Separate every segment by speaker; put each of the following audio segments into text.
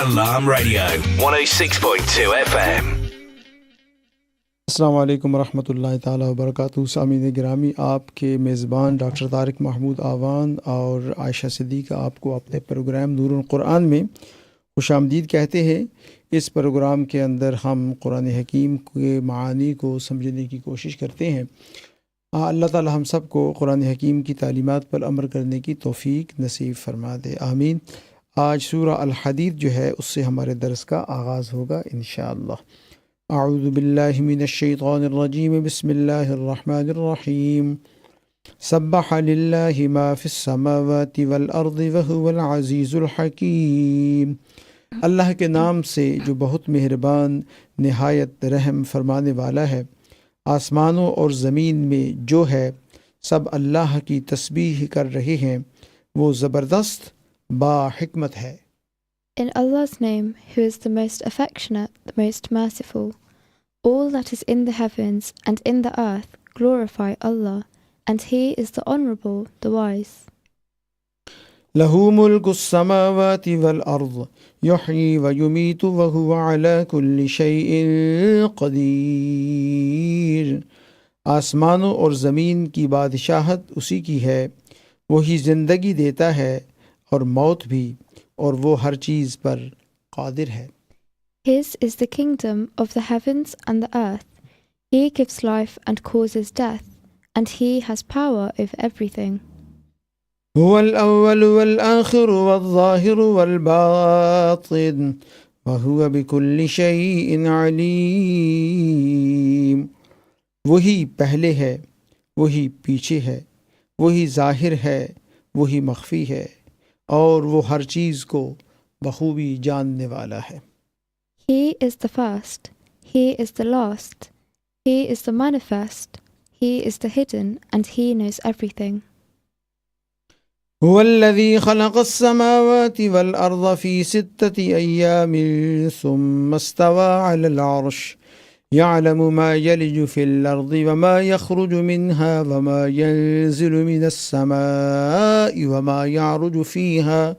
Speaker 1: Alarm Radio 106.2 FM.
Speaker 2: السلام علیکم ورحمۃ اللہ تعالی وبرکاتہ. سامعین گرامی، آپ کے میزبان ڈاکٹر طارق محمود آوان اور عائشہ صدیقہ آپ کو اپنے پروگرام نور القرآن میں خوش آمدید کہتے ہیں. اس پروگرام کے اندر ہم قرآن حکیم کے معانی کو سمجھنے کی کوشش کرتے ہیں. اللہ تعالی ہم سب کو قرآن حکیم کی تعلیمات پر عمل کرنے کی توفیق نصیب فرما دے، آمین. آج سورہ الحدید جو ہے اس سے ہمارے درس کا آغاز ہوگا انشاءاللہ. اعوذ باللہ من الشیطان الرجیم، بسم اللہ الرحمن الرحیم. سبح للہ ما فی السماوات والارض وہو العزیز الحکیم. اللہ کے نام سے جو بہت مہربان نہایت رحم فرمانے والا ہے. آسمانوں اور زمین میں جو ہے سب اللہ کی تسبیح کر رہے ہیں، وہ زبردست با حکمت ہے.
Speaker 3: In Allah's name, who is the most affectionate, the most merciful. All that is in the heavens and in the earth glorify Allah, and He is the Honourable, the Wise.
Speaker 2: لَهُ مُلْكُ السَّمَاوَاتِ وَالْأَرْضِ يُحْيِي وَيُمِيتُ وَهُوَ عَلَى كُلِّ شَيْءٍ قَدِيرٌ. آسمانوں اور زمین کی بادشاہت اسی کی ہے، وہی زندگی دیتا ہے اور موت بھی، اور وہ ہر چیز پر قادر ہے.
Speaker 3: His is the kingdom of the heavens and the earth. He gives life and causes death, and He has power over everything.
Speaker 2: هو الأول والآخر والظاهر والباطن وهو بكل شيء عليم. وہی پہلے ہے، وہی پیچھے ہے، وہی ظاہر ہے، وہی مخفی ہے، اور وہ ہر چیز کو بخوبی جاننے والا ہے.
Speaker 3: He is the first, He is the last, He is the manifest, He is the hidden, and He knows everything.
Speaker 2: هو الذي خلق السماوات والأرض في 6 أيام ثم استوى على العرش يعلم ما يلج في الأرض وما يخرج منها وما ينزل من السماء وما يعرج فيها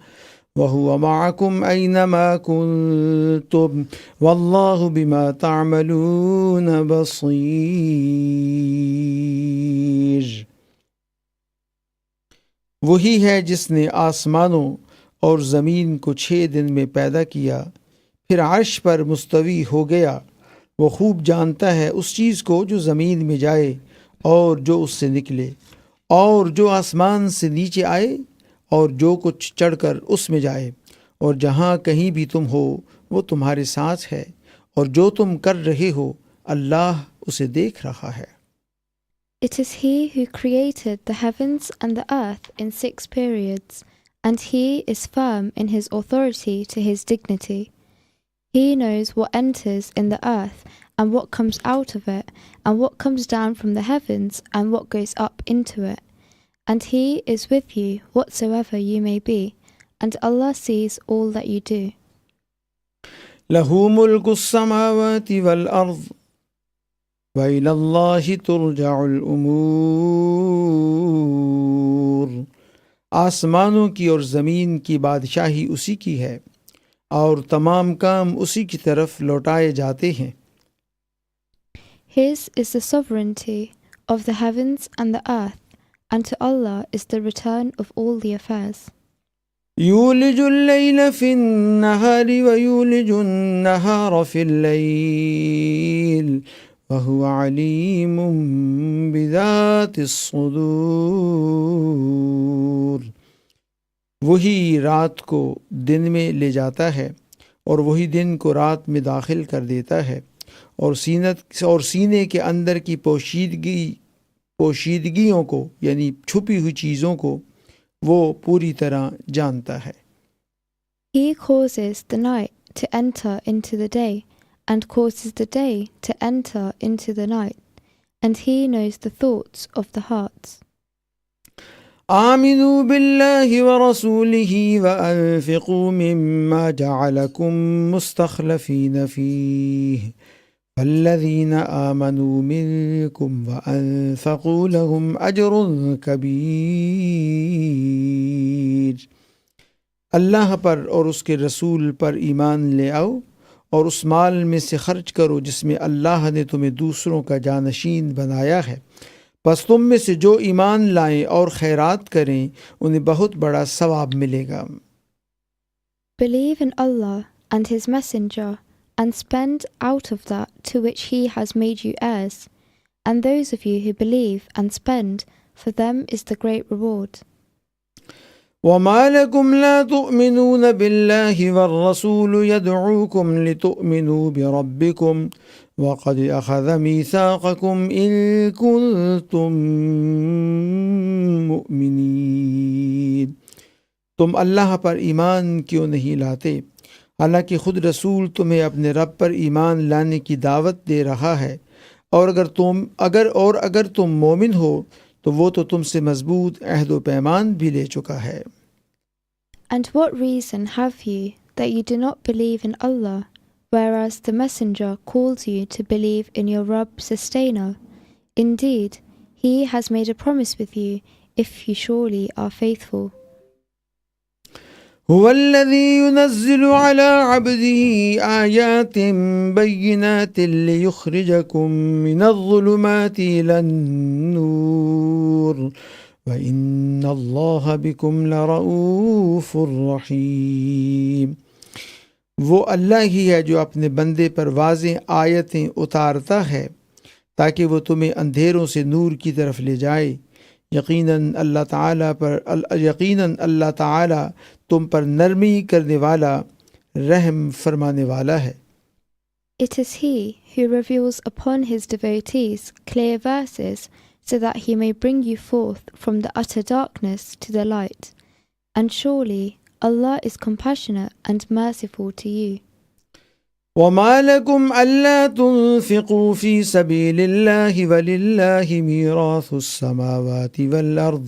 Speaker 2: وهو معكم أينما كنتم والله بما تعملون بصير. وہی ہے جس نے آسمانوں اور زمین کو 6 دن میں پیدا کیا، پھر عرش پر مستوی ہو گیا. وہ خوب جانتا ہے اس چیز کو جو زمین میں جائے اور جو اس سے نکلے، اور جو آسمان سے نیچے آئے اور جو کچھ چڑھ کر اس میں جائے، اور جہاں کہیں بھی تم ہو وہ تمہارے ساتھ ہے، اور جو تم کر رہے ہو اللہ اسے دیکھ رہا ہے.
Speaker 3: It is He who created the heavens and the earth in 6 periods, and He is firm in His authority to His dignity. He knows what enters in the earth and what comes out of it, and what comes down from the heavens and what goes up into it. And He is with you whatsoever you may be, and Allah sees all that you do.
Speaker 2: لَهُ مُلْكُ السَّمَاوَاتِ وَالْأَرْضِ وَإِلَى اللَّهِ تُرْجَعُ الْأُمُورُ. آسمانوں کی اور زمین کی بادشاہی اسی کی ہے، اور تمام کام اسی کی طرف لوٹائے جاتے ہیں.
Speaker 3: His is the sovereignty of the heavens and the earth, and to Allah is the return of all the affairs.
Speaker 2: يولج الليل في النهار ويولج النهار في الليل وهو عليم بذات الصدور. وہی رات کو دن میں لے جاتا ہے اور وہی دن کو رات میں داخل کر دیتا ہے، اور سینے کے اندر کی پوشیدگیوں کو یعنی چھپی ہوئی چیزوں کو وہ پوری طرح جانتا ہے.
Speaker 3: He causes the night to enter into the day, and causes the day to enter into the night, and He knows the thoughts of the hearts.
Speaker 2: آمنوا بالله ورسوله وأنفقوا مما جعلكم مستخلفين فيه فالذين آمنوا منكم وأنفقوا لهم أجر كبير. اللہ پر اور اس کے رسول پر ایمان لے آؤ اور اس مال میں سے خرچ کرو جس میں اللہ نے تمہیں دوسروں کا جانشین بنایا ہے، پس تم میں سے جو ایمان لائیں اور خیرات کریں انہیں بہت بڑا ثواب ملے گا۔
Speaker 3: Believe in Allah and His Messenger, and spend out of that to which He has made you heirs. And those of you who believe and spend, for them is the great reward.
Speaker 2: وَمَا لَكُمْ لَا تُؤْمِنُونَ بِاللَّهِ وَالرَّسُولُ يَدْعُوكُمْ لِتُؤْمِنُوا بِرَبِّكُمْ وَقَدْ أَخَذَ مِيثَاقَكُمْ إِن كُنتُم مُؤْمِنِينَ۔ تم اللہ پر ایمان کیوں نہیں لاتے حالانکہ خود رسول تمہیں اپنے رب پر ایمان لانے کی دعوت دے رہا ہے، اور اگر تم مومن ہو تو وہ تو تم سے مضبوط عہد و پیمان بھی لے چکا ہے۔
Speaker 3: And what reason have you that you do not believe in Allah, whereas the Messenger calls you to believe in your Rabb Sustainer? Indeed, He has made a promise with you if you surely are faithful.
Speaker 2: هو الذي ينزل على عبده آيات بينات ليخرجكم من الظلمات إلى النور وإن الله بكم لرؤوف رحيم۔ وہ اللہ ہی ہے جو اپنے بندے پر واضح آیتیں اتارتا ہے تاکہ وہ تمہیں اندھیروں سے نور کی طرف لے جائے۔ یقیناً اللہ تعالی تم پر نرمی کرنے والا، رحم فرمانے والا ہے۔
Speaker 3: It is He who reveals upon His devotees clear verses so that He may bring you forth from the utter darkness to the light. And surely Allah is compassionate and merciful to you.
Speaker 2: وَمَا لَكُمْ أَلَّا تُنْفِقُوا فِي سَبِيلِ اللَّهِ وَلِلَّهِ مِيرَاثُ السَّمَاوَاتِ وَالْأَرْضِ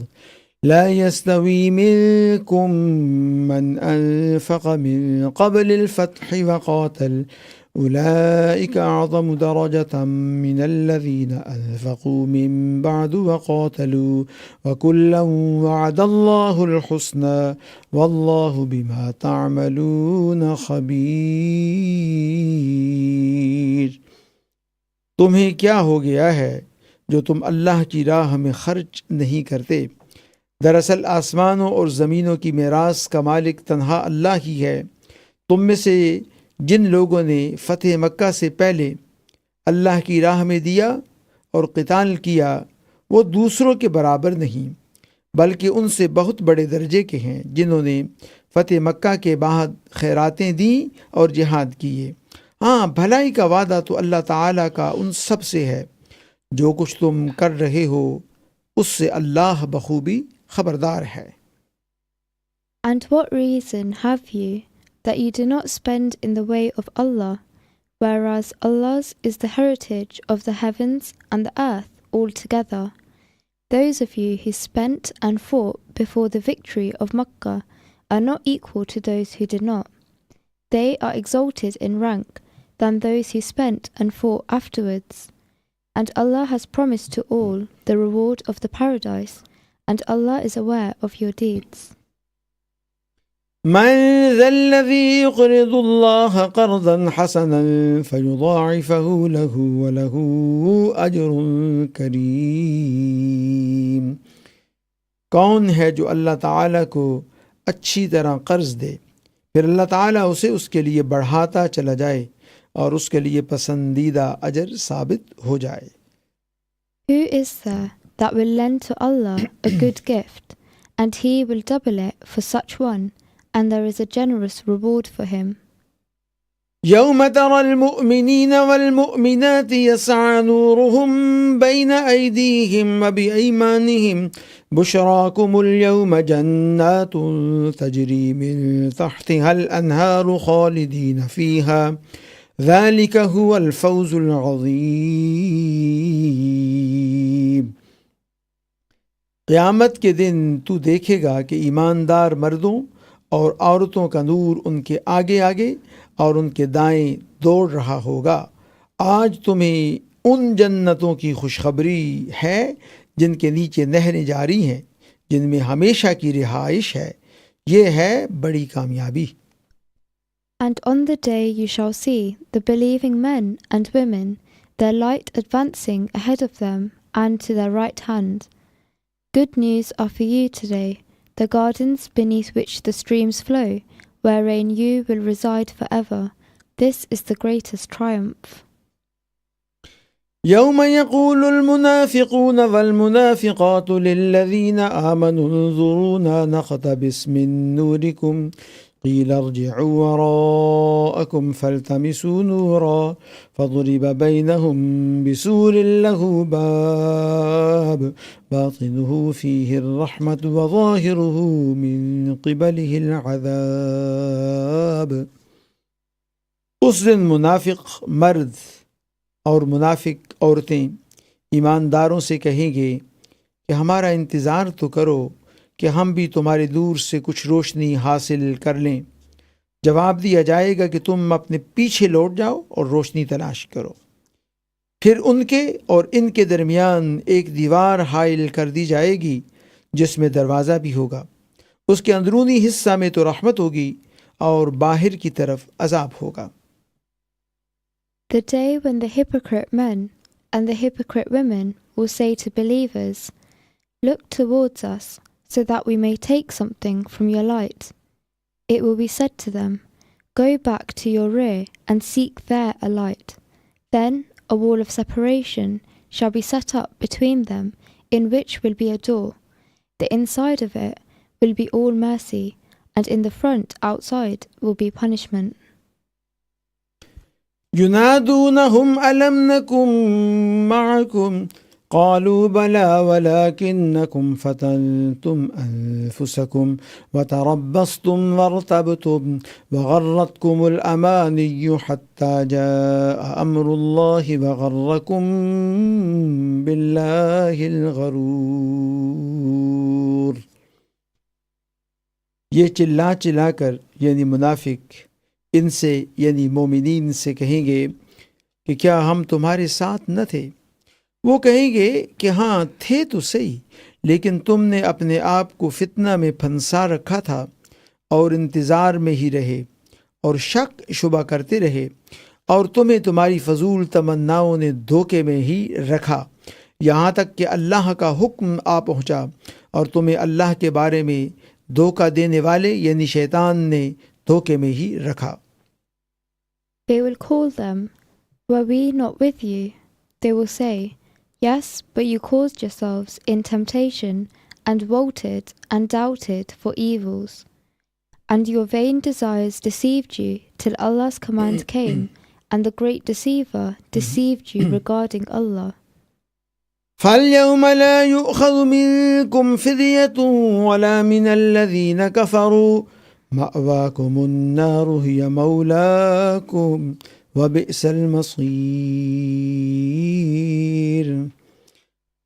Speaker 2: لَا يَسْتَوِي مِنكُم مَّنْ أَنفَقَ مِن قَبْلِ الْفَتْحِ وَقَاتَلَ أُولَئِكَ أَعْظَمُ دَرَجَةً مِّنَ الَّذِينَ أَنفَقُوا مِن بَعْدُ وَقَاتَلُوا وَكُلًّا وَعَدَ اللَّهُ الْحُسْنَى وَاللَّهُ بِمَا تَعْمَلُونَ خَبِيرٌ۔ تمہیں کیا ہو گیا ہے جو تم اللہ کی راہ میں خرچ نہیں کرتے؟ دراصل آسمانوں اور زمینوں کی میراث کا مالک تنہا اللہ ہی ہے۔ تم میں سے جن لوگوں نے فتح مکہ سے پہلے اللہ کی راہ میں دیا اور قتال کیا وہ دوسروں کے برابر نہیں، بلکہ ان سے بہت بڑے درجے کے ہیں جنہوں نے فتح مکہ کے بعد خیراتیں دیں اور جہاد کیے۔ ہاں، بھلائی کا وعدہ تو اللہ تعالیٰ کا ان سب سے ہے۔ جو کچھ تم کر رہے ہو اس سے اللہ بخوبی خبردار ہے۔
Speaker 3: And what reason have you that you do not spend in the way of Allah, whereas Allah's is the heritage of the heavens and the earth altogether? Those of you who spent and fought before the victory of Makkah are not equal to those who did not. They are exalted in rank than those who spent and fought afterwards. And Allah has promised to all the reward of the paradise, and Allah is aware of your deeds.
Speaker 2: من ذا الذي يقرض الله قرضا حسنا فيضاعفه له وله أجر كريم۔ کون ہے جو اللہ تعالیٰ کو اچھی طرح قرض دے پھر اللہ تعالیٰ اسے اس کے لیے بڑھاتا چلا جائے اور اس کے لیے پسندیدہ اجر ثابت ہو جائے۔
Speaker 3: Who is there that will lend to Allah a good gift, and He will double it for such one, and there is a generous reward for him.
Speaker 2: يوم ترى المؤمنين والمؤمنات يسعى نورهم بين أيديهم وبأيمانهم بشراكم اليوم جنات تجري من تحتها الأنهار خالدين فيها ذلك هو الفوز العظيم۔ قیامت کے دن تو دیکھے گا کہ ایماندار مردوں اور عورتوں کا نور ان کے آگے آگے اور ان کے دائیں دوڑ رہا ہوگا۔ آج تمہیں ان جنتوں کی خوشخبری ہے جن کے نیچے نہریں جاری ہیں، جن میں ہمیشہ کی رہائش ہے۔ یہ ہے بڑی کامیابی۔
Speaker 3: And on the day you shall see the believing men and women, their light advancing ahead of them and to their right hand. Good news are for you today, the gardens beneath which the streams flow, wherein you will reside forever. This is the greatest triumph.
Speaker 2: يوم يقول المنافقون والمنافقات للذين آمنوا انظرونا نقتبس من نوركم قيل ارجعوا وراءكم فالتمسوا نورا فضرب بينهم بسور له باب باطنه فيه الرحمة وظاهره من قبله العذاب۔ اس دن منافق مرد اور منافق عورتیں ایمانداروں سے کہیں گے کہ ہمارا انتظار تو کرو کہ ہم بھی تمہارے دور سے کچھ روشنی حاصل کر لیں۔ جواب دیا جائے گا کہ تم اپنے پیچھے لوٹ جاؤ اور روشنی تلاش کرو۔ پھر ان کے اور ان کے درمیان ایک دیوار حائل کر دی جائے گی جس میں دروازہ بھی ہوگا، اس کے اندرونی حصہ میں تو رحمت ہوگی اور باہر کی طرف عذاب ہوگا۔
Speaker 3: The day when the hypocrite men and the hypocrite women will say to believers, "Look towards us, so that we may take something from your light." It will be said to them, "Go back to your rear and seek there a light." Then a wall of separation shall be set up between them, in which will be a door. The inside of it will be all mercy, and in the front outside will be punishment.
Speaker 2: ينادونهم ألم نكن معكم قالوا بلى ولكنكم فتنتم أنفسكم وتربصتم وارتبتم وغرتكم الأماني حتى جاء أمر الله وغركم بالله الغرور۔ یہ چلا چلا کر یعنی منافق ان سے یعنی مومنین سے کہیں گے کہ کیا ہم تمہارے ساتھ نہ تھے؟ وہ کہیں گے کہ ہاں تھے تو صحیح، لیکن تم نے اپنے آپ کو فتنہ میں پھنسا رکھا تھا اور انتظار میں ہی رہے اور شک شبہ کرتے رہے، اور تمہیں تمہاری فضول تمناؤں نے دھوکے میں ہی رکھا، یہاں تک کہ اللہ کا حکم آ پہنچا اور تمہیں اللہ کے بارے میں دھوکہ دینے والے یعنی شیطان نے دھوکے میں ہی رکھا۔
Speaker 3: They will call them, "Were we not with you?" They will say, "Yes, but you caused yourselves in temptation and bolted and doubted for evils. And your vain desires deceived you till Allah's command came, and the great deceiver deceived you regarding Allah."
Speaker 2: فَالْيَوْمَ لَا يُؤْخَذُ مِنْكُمْ فِدْيَةٌ وَلَا مِنَ الَّذِينَ كَفَرُوا مَأْوَاكُمُ النَّارُ هِيَ مَوْلَاكُمْ وَبِئْسَ الْمَصِيرُ۔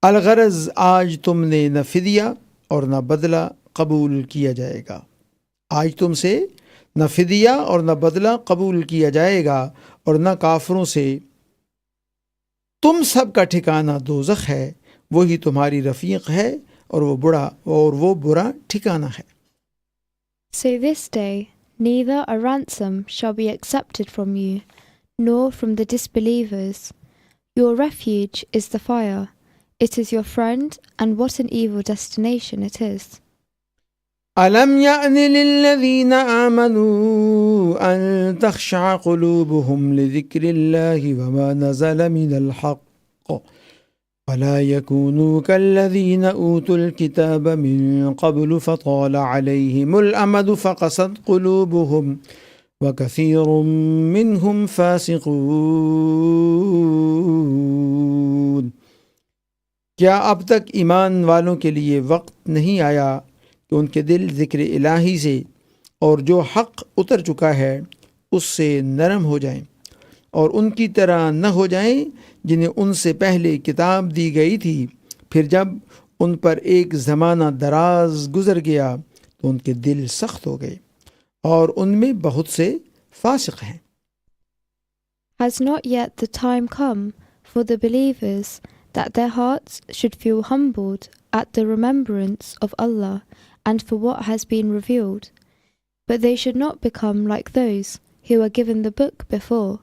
Speaker 2: الغرض آج تم نے نہ فدیہ اور نہ بدلہ قبول کیا جائے گا، آج تم سے نہ فدیہ اور نہ بدلہ قبول کیا جائے گا اور نہ کافروں سے۔ تم سب کا ٹھکانہ دوزخ ہے، وہی تمہاری رفیق ہے اور وہ برا ٹھکانہ ہے۔
Speaker 3: So this day neither a ransom shall be accepted from you, nor from the disbelievers. Your refuge is the fire. It is your friend, and what an evil destination it is.
Speaker 2: أَلَمْ يَأْنِ لِلَّذِينَ آمَنُوا أَن تَخْشَعَ قُلُوبُهُمْ لِذِكْرِ اللَّهِ وَمَا نَزَلَ مِنَ الْحَقِّ وَلَا يَكُونُوا كَالَّذِينَ أُوتُوا الْكِتَابَ مِن قَبْلُ فَطَالَ عَلَيْهِمُ الْأَمَدُ فَقَسَتْ قُلُوبُهُمْ وَكَثِيرٌ مِّنْهُمْ فَاسِقُونَ۔ کیا اب تک ایمان والوں کے لیے وقت نہیں آیا کہ ان کے دل ذکر الہی سے اور جو حق اتر چکا ہے اس سے نرم ہو جائیں اور ان کی طرح نہ ہو جائیں جنہیں ان سے پہلے کتاب دی گئی تھی، پھر جب ان پر ایک زمانہ دراز گزر گیا تو ان کے دل سخت ہو گئے اور ان میں بہت سے فاسق ہیں۔
Speaker 3: Has not yet the time come for the believers that their hearts should feel humbled at the remembrance of Allah and for what has been revealed. But they should not become like those who were given the book before.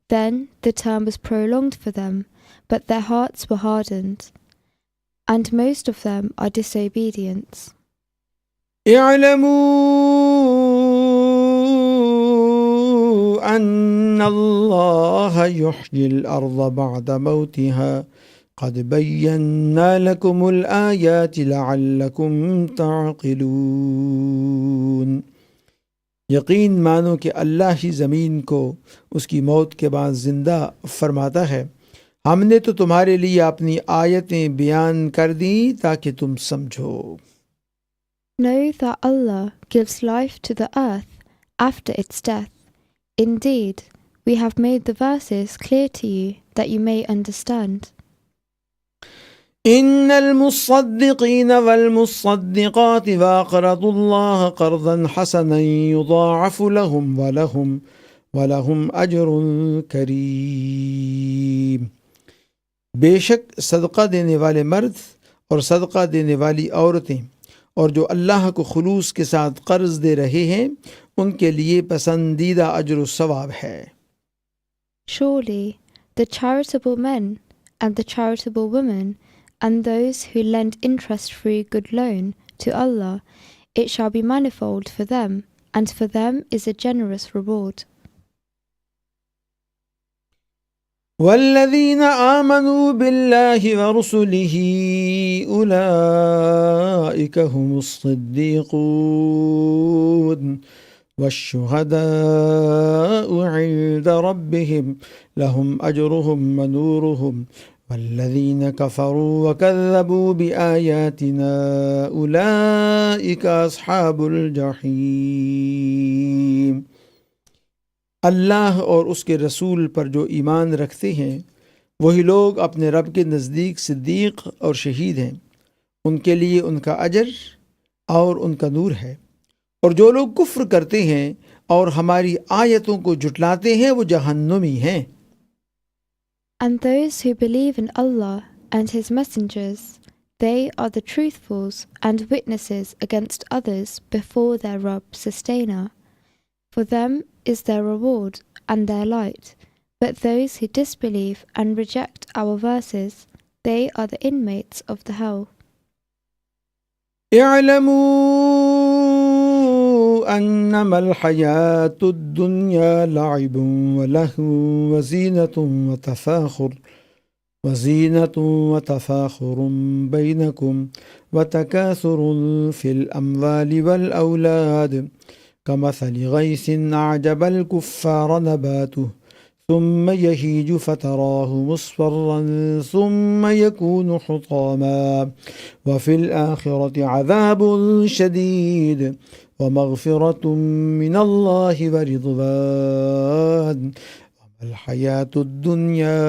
Speaker 3: Then the term was prolonged for them, but their hearts were hardened, and most of them are disobedient.
Speaker 2: اعلموا أن الله يحيي الأرض بعد موتها قد بينا لكم الآيات لعلكم تعقلون. یقین مانو کہ اللہ ہی زمین کو اس کی موت کے بعد زندہ فرماتا ہے. ہم نے تو تمہارے لیے اپنی آیتیں بیان کر دیں تاکہ تم سمجھو.
Speaker 3: Know that Allah gives life to the earth after its death. Indeed, we have made the verses clear to you that you may understand.
Speaker 2: إن المصدقين والمصدقات وأقرضوا الله قرضا حسنا يضاعف لهم ولهم أجر كريم. بے شک صدقہ دینے والے مرد اور صدقہ دینے والی عورتیں اور جو اللہ کو خلوص کے ساتھ قرض دے رہے ہیں ان کے لیے پسندیدہ اجر و ثواب ہے.
Speaker 3: Surely the charitable men and the charitable women and those who lend interest-free good loan to Allah, it shall be manifold for them, and for them is a generous reward.
Speaker 2: والذين آمنوا بالله ورسله أولئك هم الصديقون والشهداء عند ربهم لهم أجرهم ونورهم والذين كفروا وكذبوا بآياتنا أولئك أصحاب الجحيم. اللہ اور اس کے رسول پر جو ایمان رکھتے ہیں وہی لوگ اپنے رب کے نزدیک صدیق اور شہید ہیں. ان کے لیے ان کا اجر اور ان کا نور ہے، اور جو لوگ کفر کرتے ہیں اور ہماری آیتوں کو جھٹلاتے ہیں وہ جہنمی ہیں.
Speaker 3: And those who believe in Allah and His messengers, they are the truthfuls and witnesses against others before their Rabb Sustainer. For them is their reward and their light, but those who disbelieve and reject our verses, they are the inmates of the hell.
Speaker 2: اعلموا انما الحياة الدنيا لعب ولهو وزينة وتفاخر بينكم وتكاثر في الأموال والأولاد كمثل غيث أعجب الكفار نباته ثم يهيج فتراه مصفرا ثم يكون حطاما وفي الآخرة عذاب شديد ومغفرة من الله ورضوان وما الحياة الدنيا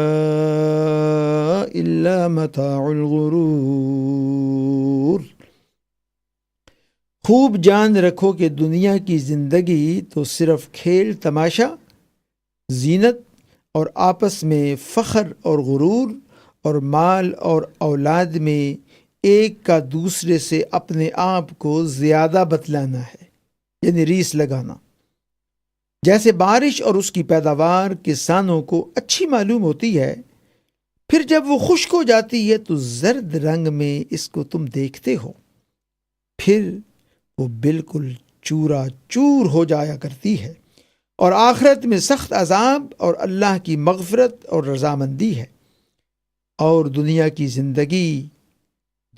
Speaker 2: إلا متاع الغرور. خوب جان رکھو کہ دنیا کی زندگی تو صرف کھیل تماشا، زینت اور آپس میں فخر اور غرور اور مال اور اولاد میں ایک کا دوسرے سے اپنے آپ کو زیادہ بتلانا ہے، یعنی ریس لگانا. جیسے بارش اور اس کی پیداوار کسانوں کو اچھی معلوم ہوتی ہے، پھر جب وہ خشک ہو جاتی ہے تو زرد رنگ میں اس کو تم دیکھتے ہو، پھر وہ بالکل چورا چور ہو جایا کرتی ہے، اور آخرت میں سخت عذاب اور اللہ کی مغفرت اور رضامندی ہے. اور دنیا کی زندگی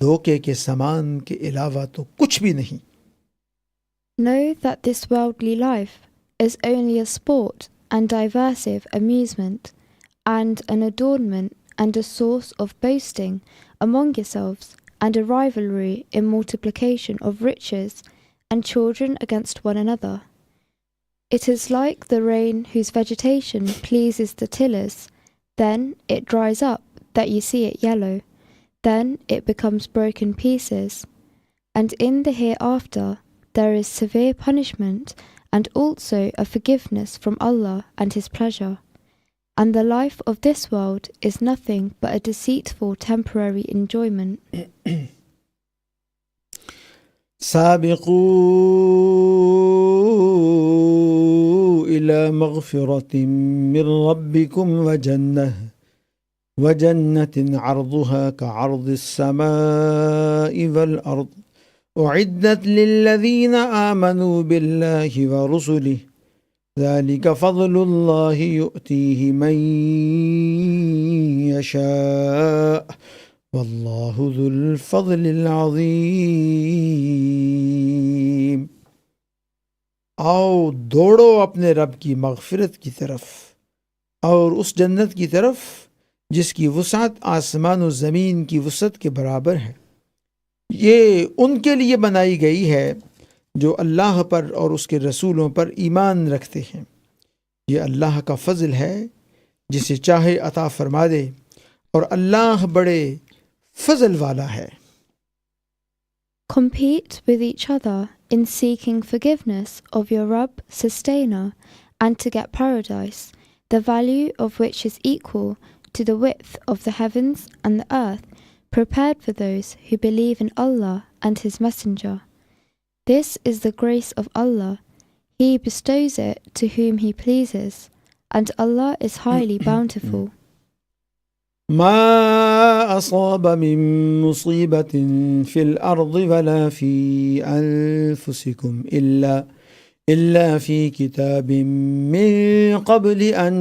Speaker 2: دھوکے کے سامان کے علاوہ تو کچھ بھی نہیں.
Speaker 3: Know that this worldly life is only a sport and diversive amusement, and an adornment and a source of boasting among yourselves, and a rivalry in multiplication of riches and children against one another. It is like the rain whose vegetation pleases the tillers, then it dries up that you see it yellow, then it becomes broken pieces. And in the hereafter there is severe punishment and also a forgiveness from Allah and His pleasure. And the life of this world is nothing but a deceitful temporary enjoyment.
Speaker 2: سابقوا إلى مغفرة من ربكم وجنة عرضها كعرض السماء والأرض أعدت للذين آمنوا بالله ورسله ذلك فضل الله يؤتيه من يشاء واللہ ذو الفضل العظیم۔ آؤ دوڑو اپنے رب کی مغفرت کی طرف اور اس جنت کی طرف جس کی وسعت آسمان و زمین کی وسعت کے برابر ہے، یہ ان کے لیے بنائی گئی ہے جو اللہ پر اور اس کے رسولوں پر ایمان رکھتے ہیں، یہ اللہ کا فضل ہے جسے چاہے عطا فرما دے، اور اللہ بڑے فضل والا ہے۔
Speaker 3: Compete with each other in seeking forgiveness of your Rabb, Sustainer, and to get paradise, the value of which is equal to the width of the heavens and the earth, prepared for those who believe in Allah and His Messenger. This is the grace of Allah. He bestows it to whom He pleases, and Allah is highly bountiful.
Speaker 2: ما أصاب من مصيبة في الأرض ولا في أنفسكم إلا في كتاب من قبل أن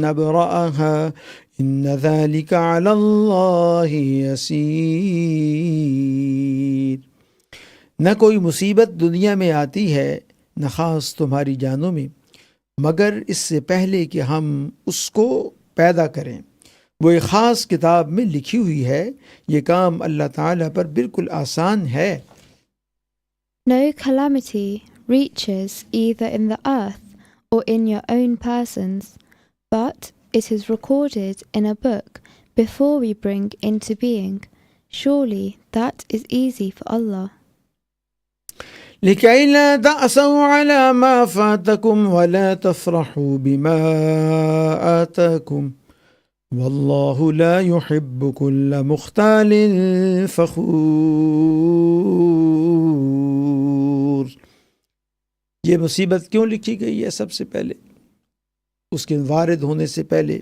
Speaker 2: نبرأها إن ذلك على الله يسير۔ نہ کوئی مصیبت دنیا میں آتی ہے نہ خاص تمہاری جانوں میں مگر اس سے پہلے کہ ہم اس کو پیدا کریں، وہ ایک خاص کتاب میں لکھی ہوئی ہے، یہ کام اللہ تعالیٰ پر بالکل آسان ہے۔
Speaker 3: No calamity reaches either in the earth or in your own persons, but it is recorded in a book before we bring into being. Surely that is easy for Allah.
Speaker 2: لكي لا تأسوا على ما فاتكم ولا تفرحوا بما آتاكم واللہ لا يحب كل مختال فخور۔ یہ مصیبت کیوں لکھی گئی ہے؟ سب سے پہلے اس کے وارد ہونے سے پہلے،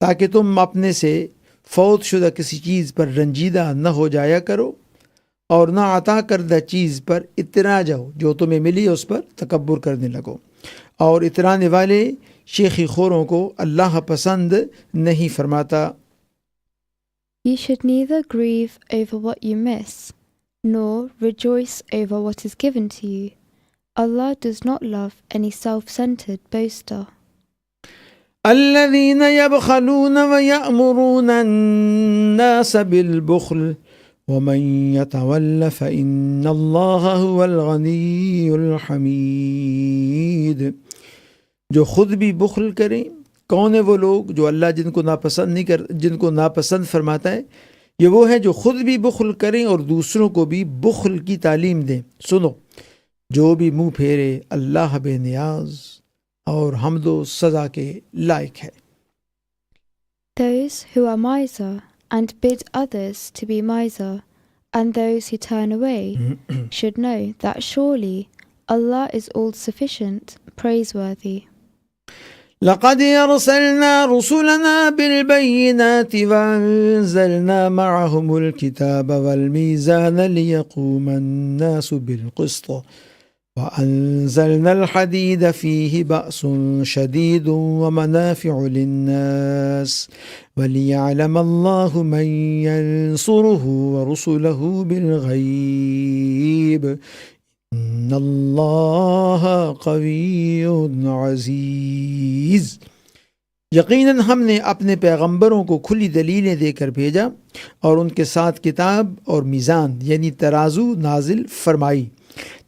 Speaker 2: تاکہ تم اپنے سے فوت شدہ کسی چیز پر رنجیدہ نہ ہو جایا کرو اور نہ عطا کردہ چیز پر اترا جاؤ، جو تمہیں ملی اس پر تکبر کرنے لگو، اور اترانے والے شیخی خوروں کو اللہ پسند نہیں فرماتا۔
Speaker 3: You should neither grieve over what you miss, nor rejoice over what is given to you. Allah does not love any self-centered boaster.
Speaker 2: الذين يبخلون ويأمرون الناس بالبخل ومن يتول فإن الله هو الغني الحميد۔ جو خود بھی بخل کریں، کون ہے وہ لوگ جو اللہ جن کو ناپسند فرماتا ہے؟ یہ وہ ہیں جو خود بھی بخل کریں اور دوسروں کو بھی بخل کی تعلیم دیں۔ سنو، جو بھی منہ پھیرے اللہ بے نیاز اور حمد و سزا کے لائق ہے۔
Speaker 3: Those who are miser and bid others to be miser, and those who turn away should know that surely Allah is all-sufficient, praiseworthy.
Speaker 2: لقد أرسلنا رسلنا بالبينات وأنزلنا معهم الكتاب والميزان ليقوم الناس بالقسط وأنزلنا الحديد فيه بأس شديد ومنافع للناس وليعلم الله من ينصره ورسله بالغيب ان اللہ قوی عزیز۔ یقیناً ہم نے اپنے پیغمبروں کو کھلی دلیلیں دے کر بھیجا اور ان کے ساتھ کتاب اور میزان یعنی ترازو نازل فرمائی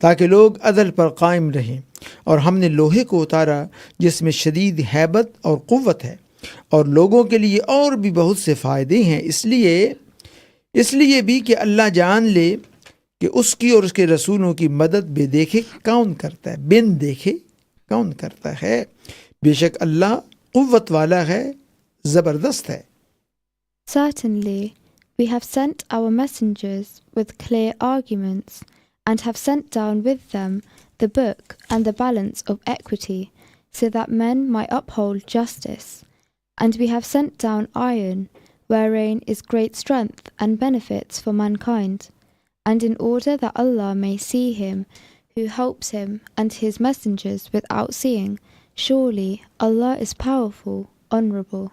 Speaker 2: تاکہ لوگ عدل پر قائم رہیں، اور ہم نے لوہے کو اتارا جس میں شدید ہیبت اور قوت ہے، اور لوگوں کے لیے اور بھی بہت سے فائدے ہیں، اس لیے بھی کہ اللہ جان لے کہ اس کی اور اس کے رسولوں کی مدد بے دیکھے کون کرتا ہے، بن دیکھے کون کرتا ہے۔ بے شک اللہ قوت والا ہے، زبردست ہے۔
Speaker 3: Certainly, we have sent our messengers with clear arguments and have sent down with them the book and the balance of equity, so that men might uphold justice. And we have sent down iron, wherein is great strength and benefits for mankind, and in order that Allah may see him who helps him and his messengers without seeing, surely Allah is powerful, honourable.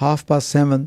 Speaker 2: 7:30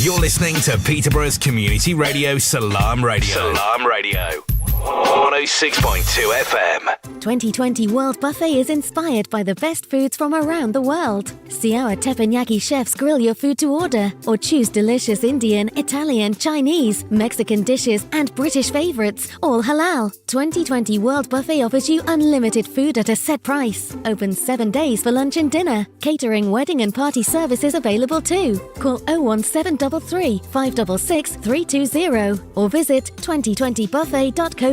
Speaker 1: You're listening to Peterborough's community radio, Salam Radio. Salam Radio. 106.2 FM.
Speaker 4: 2020 World Buffet is inspired by the best foods from around the world. See our teppanyaki chefs grill your food to order, or choose delicious Indian, Italian, Chinese, Mexican dishes and British favourites, all halal. 2020 World Buffet offers you unlimited food at a set price. Open 7 days for lunch and dinner. Catering, wedding and party services available too. Call 01733 566 320 or visit 2020buffet.co.uk.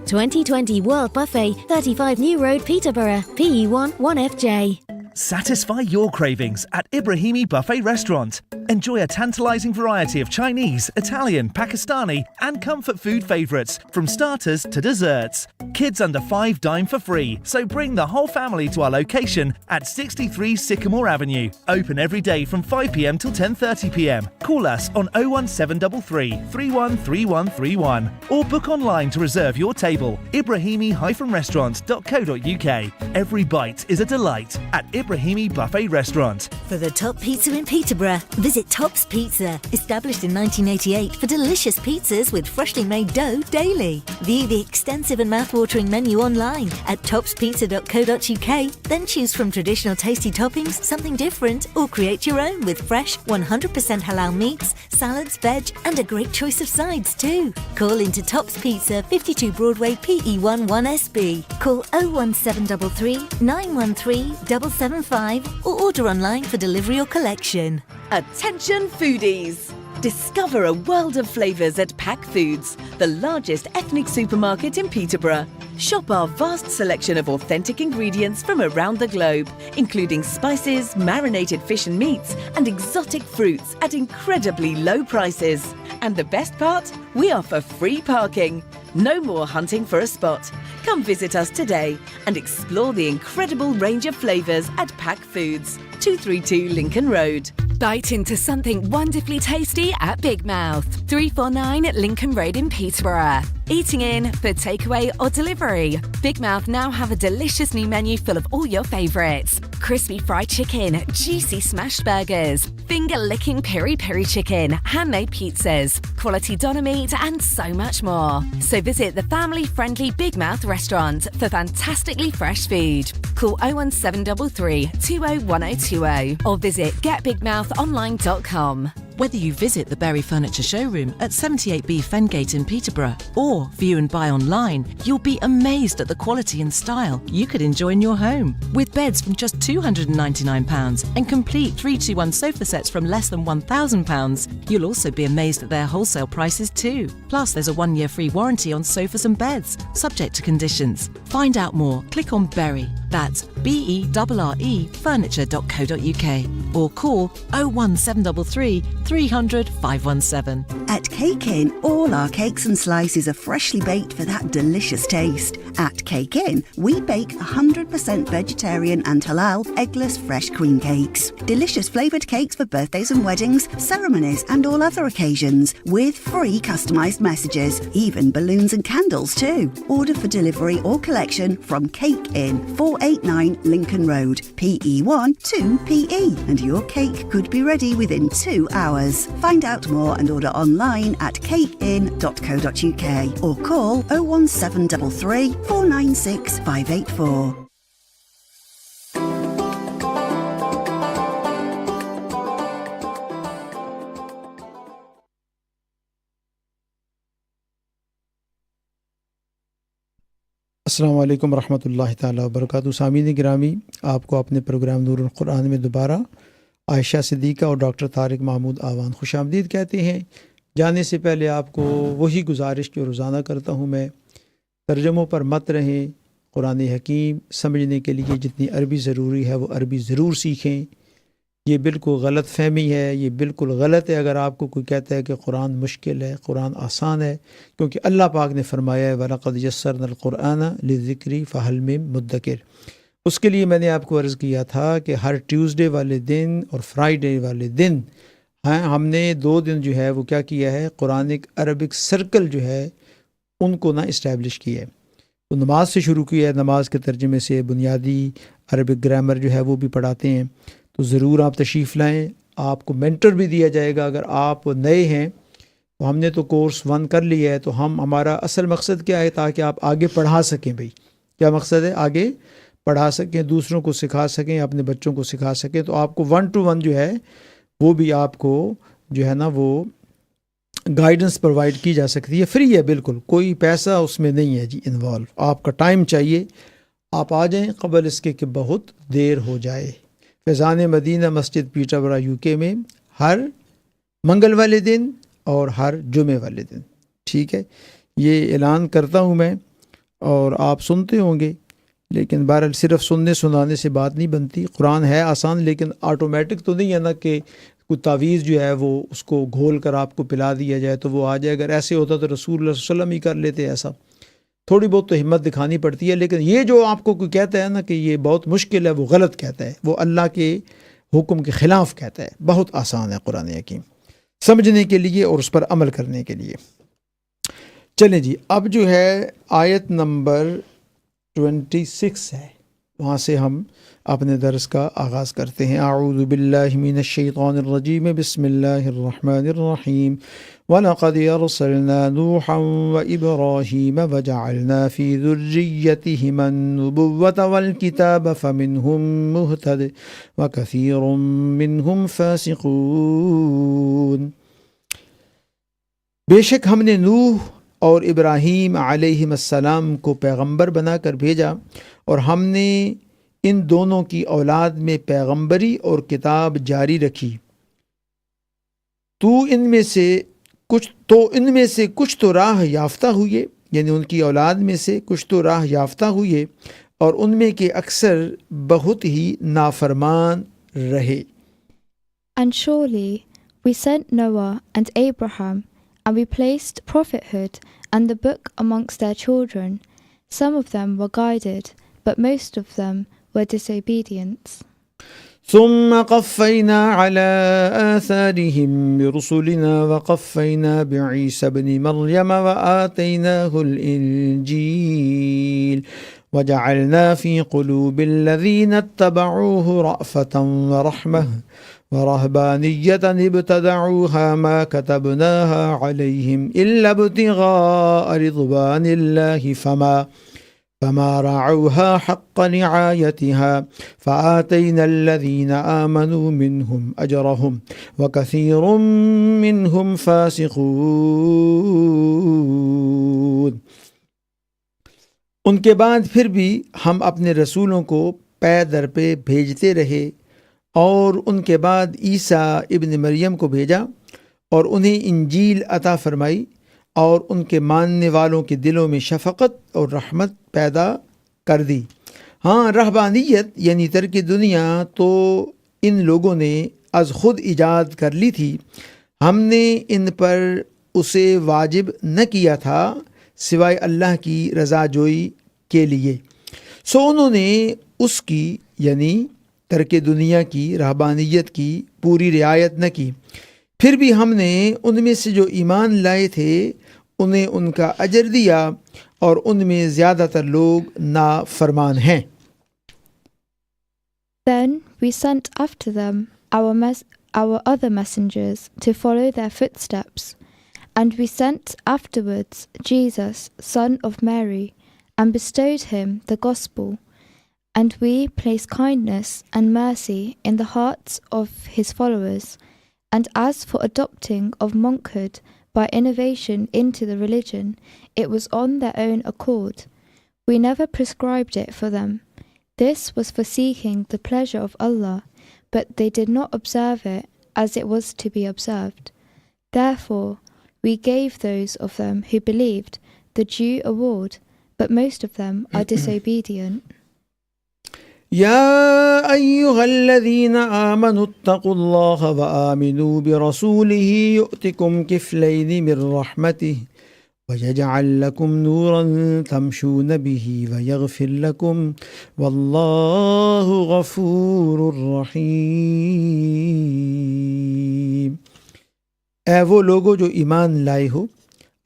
Speaker 4: 2020 World Buffet, 35 New Road, Peterborough, PE1 1FJ.
Speaker 5: Satisfy your cravings at Ibrahimi Buffet Restaurant. Enjoy a tantalising variety of Chinese, Italian, Pakistani and comfort food favourites, from starters to desserts. Kids under 5 dine for free, so bring the whole family to our location at 63 Sycamore Avenue. Open every day from 5pm till 10:30pm. Call us on 01733 313131 or book online to reserve your table. Ibrahimi-restaurant.co.uk. Every bite is a delight at Ibrahimi Buffet Restaurant.
Speaker 6: For the top pizza in Peterborough, visit Top's Pizza. Established in 1988 for delicious pizzas with freshly made dough daily. View the extensive and mouth-watering menu online at topspizza.co.uk. Then choose from traditional tasty toppings, something different, or create your own with fresh 100% halal meats, salads, veg, and a great choice of sides too. Call into Top's Pizza, 52 Broadway, PE1 1SB. Call 01733 913 775 or order online for delivery or collection.
Speaker 7: Attention foodies! Discover a world of flavours at Pack Foods, the largest ethnic supermarket in Peterborough. Shop our vast selection of authentic ingredients from around the globe, including spices, marinated fish and meats, and exotic fruits at incredibly low prices. And the best part? We offer free parking. No more hunting for a spot. Come visit us today and explore the incredible range of flavours at Pack Foods, 232 Lincoln Road.
Speaker 8: Bite into something wonderfully tasty at Big Mouth, 349 Lincoln Road in Peterborough. Eating in, for takeaway or delivery, Big Mouth now have a delicious new menu full of all your favourites. Crispy fried chicken, juicy smashed burgers, finger-licking peri-peri chicken, handmade pizzas, quality doner meat and so much more. So visit the family-friendly Big Mouth restaurant for fantastically fresh food. Call 01733 201020 or visit getbigmouthonline.com.
Speaker 9: Whether you visit the Berry Furniture Showroom at 78B Fengate in Peterborough or view and buy online, you'll be amazed at the quality and style you could enjoy in your home. With beds from just £299 and complete 3-2-1 sofa sets from less than £1,000, you'll also be amazed at their wholesale prices too. Plus, there's a 1-year free warranty on sofas and beds, subject to conditions. Find out more, click on Berry, that's BERRE furniture.co.uk or call 01733 300 517.
Speaker 10: At Cake Inn, all our cakes and slices are freshly baked for that delicious taste. At Cake Inn, we bake 100% vegetarian and halal eggless fresh cream cakes. Delicious flavoured cakes for birthdays and weddings, ceremonies and all other occasions, with free customised messages, even balloons and candles too. Order for delivery or collection from Cake Inn, 489 Lincoln Road, PE1 2PE, and your cake could be ready within 2 hours. Find out more and order online at cakein.co.uk or call 01733 496 584.
Speaker 2: السلام علیکم ورحمۃ اللہ تعالیٰ وبرکاتہ. سامعین گرامی، آپ کو اپنے پروگرام نور القرآن میں دوبارہ عائشہ صدیقہ اور ڈاکٹر طارق محمود آوان خوش آمدید کہتے ہیں. جانے سے پہلے آپ کو وہی گزارش جو روزانہ کرتا ہوں میں، ترجموں پر مت رہیں. قرآن حکیم سمجھنے کے لیے جتنی عربی ضروری ہے وہ عربی ضرور سیکھیں. یہ بالکل غلط فہمی ہے، یہ بالکل غلط ہے اگر آپ کو کوئی کہتا ہے کہ قرآن مشکل ہے، قرآن آسان ہے، کیونکہ اللہ پاک نے فرمایا ہے وَلَقَدْ يَسَّرْنَا الْقُرْآنَ لِلذِّكْرِ فَهَلْ مِن مُدَّكِرٍ. اس کے لیے میں نے آپ کو عرض کیا تھا کہ ہر ٹیوزڈے والے دن اور فرائیڈے والے دن ہم نے 2 دن جو ہے وہ کیا کیا ہے، قرآنک عربک سرکل جو ہے ان کو اسٹیبلش کیا ہے. تو نماز سے شروع کیا ہے، نماز کے ترجمے سے بنیادی عربک گرامر جو ہے وہ بھی پڑھاتے ہیں. تو ضرور آپ تشریف لائیں. آپ کو مینٹر بھی دیا جائے گا اگر آپ نئے ہیں. تو ہم نے تو کورس 1 کر لیا ہے، تو ہمارا اصل مقصد کیا ہے، تاکہ آپ آگے پڑھا سکیں. بھائی کیا مقصد ہے؟ آگے پڑھا سکیں، دوسروں کو سکھا سکیں، اپنے بچوں کو سکھا سکیں. تو آپ کو 1 to 1 جو ہے وہ بھی آپ کو جو ہے وہ گائیڈنس پرووائڈ کی جا سکتی ہے. فری ہے بالکل، کوئی پیسہ اس میں نہیں ہے جی انوالو. آپ کا ٹائم چاہیے، آپ آ جائیں قبل اس کے کہ بہت دیر ہو جائے. فیضان مدینہ مسجد پیٹربرا UK میں ہر منگل والے دن اور ہر جمعے والے دن. ٹھیک ہے، یہ اعلان کرتا ہوں میں اور آپ سنتے ہوں گے، لیکن بہرحال صرف سننے سنانے سے بات نہیں بنتی. قرآن ہے آسان، لیکن آٹومیٹک تو نہیں ہے نا کہ کوئی تعویذ جو ہے وہ اس کو گھول کر آپ کو پلا دیا جائے تو وہ آ جائے. اگر ایسے ہوتا تو رسول اللہ صلی اللہ علیہ وسلم ہی کر لیتے. ایسا تھوڑی بہت تو ہمت دکھانی پڑتی ہے. لیکن یہ جو آپ کو کوئی کہتا ہے نا کہ یہ بہت مشکل ہے، وہ غلط کہتا ہے، وہ اللہ کے حکم کے خلاف کہتا ہے. بہت آسان ہے قرآن حکیم سمجھنے کے لیے اور اس پر عمل کرنے کے لیے. چلیں جی، اب جو ہے آیت نمبر 26 ہے، وہاں سے ہم اپنے درس کا آغاز کرتے ہیں. اعوذ باللہ من الشیطان الرجیم، بسم اللہ الرحمن الرحیم. وَلَقَدْ أَرْسَلْنَا نُوحًا وَإِبْرَاهِيمَ وَجَعَلْنَا فِي ذُرِّيَّتِهِمَا النُّبُوَّةَ وَالْكِتَابَ فَمِنْهُمْ مُهْتَدٍ وَكَثِيرٌ مِّنْهُمْ فَاسِقُونَ. بے شک ہم نے نوح اور ابراہیم علیہ السلام کو پیغمبر بنا کر بھیجا، اور ہم نے ان دونوں کی اولاد میں پیغمبری اور کتاب جاری رکھی. تو ان میں سے کچھ تو راہ یافتہ ہوئے، یعنی ان کی اولاد میں سے کچھ تو راہ یافتہ ہوئے، اور ان میں کے اکثر بہت ہی نافرمان رہے.
Speaker 3: And surely we sent Noah and Abraham, and we placed prophethood and the book amongst their children. Some of them were guided, but most of them were disobedient.
Speaker 2: ثم قفينا على آثارهم برسلنا وقفينا بعيسى ابن مريم وآتيناه الإنجيل وجعلنا في قلوب الذين اتبعوه رأفة ورحمة ورهبانية ابتدعوها ما كتبناها عليهم إلا ابتغاء رضوان الله فما رعوها حق رعايتها فآتينا الذين آمنوا منهم أجرهم وكثير منهم فاسقون. ان کے بعد پھر بھی ہم اپنے رسولوں کو پے در پہ بھیجتے رہے، اور ان کے بعد عیسیٰ ابن مریم کو بھیجا اور انہیں انجیل عطا فرمائی، اور ان کے ماننے والوں کے دلوں میں شفقت اور رحمت پیدا کر دی. ہاں، رہبانیت یعنی ترک دنیا تو ان لوگوں نے از خود ایجاد کر لی تھی، ہم نے ان پر اسے واجب نہ کیا تھا سوائے اللہ کی رضا جوئی کے لیے. سو انہوں نے اس کی یعنی ترک دنیا کی، رہبانیت کی پوری رعایت نہ کی. پھر بھی ہم نے ان میں سے جو ایمان لائے تھے انہیں ان کا اجر دیا، اور ان میں زیادہ تر لوگ نافرمان ہیں.
Speaker 3: Then we sent after them our other messengers to follow their footsteps, and we sent afterwards Jesus, son of Mary, and bestowed him the gospel, and we placed kindness and mercy in the hearts of his followers. And as for adopting of monkhood by innovation into the religion, it was on their own accord. We never prescribed it for them. This was for seeking the pleasure of Allah, but they did not observe it as it was to be observed. Therefore, we gave those of them who believed the due award, but most of them are disobedient.
Speaker 2: يا أيها الذين آمنوا اتقوا الله وآمنوا برسوله يؤتكم كفلين من رحمته ويجعل لكم نورا تمشون به ويغفر لكم والله غفور رحيم. اے وہ لوگو جو ایمان لائے ہو،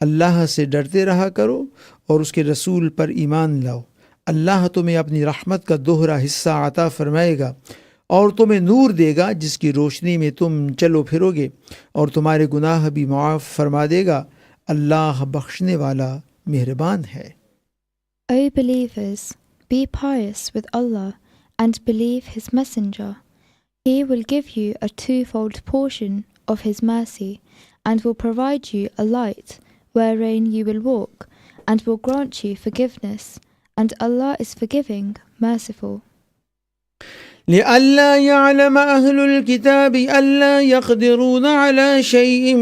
Speaker 2: اللہ سے ڈرتے رہا کرو اور اس کے رسول پر ایمان لاؤ. اللہ تمہیں اپنی رحمت کا دوہرا حصہ عطا فرمائے گا اور تمہیں نور دے گا جس کی روشنی میں تم چلو پھرو گے، اور تمہارے گناہ بھی معاف فرما دے گا. اللہ بخشنے والا مہربان ہے.
Speaker 3: O believers, be pious with Allah and believe His Messenger. He will give you a twofold portion of His mercy and will provide you a light wherein you will walk and will grant you forgiveness. And Allah is forgiving, merciful.
Speaker 2: لئلا يعلم أهل الكتاب ألا يقدرون على شيء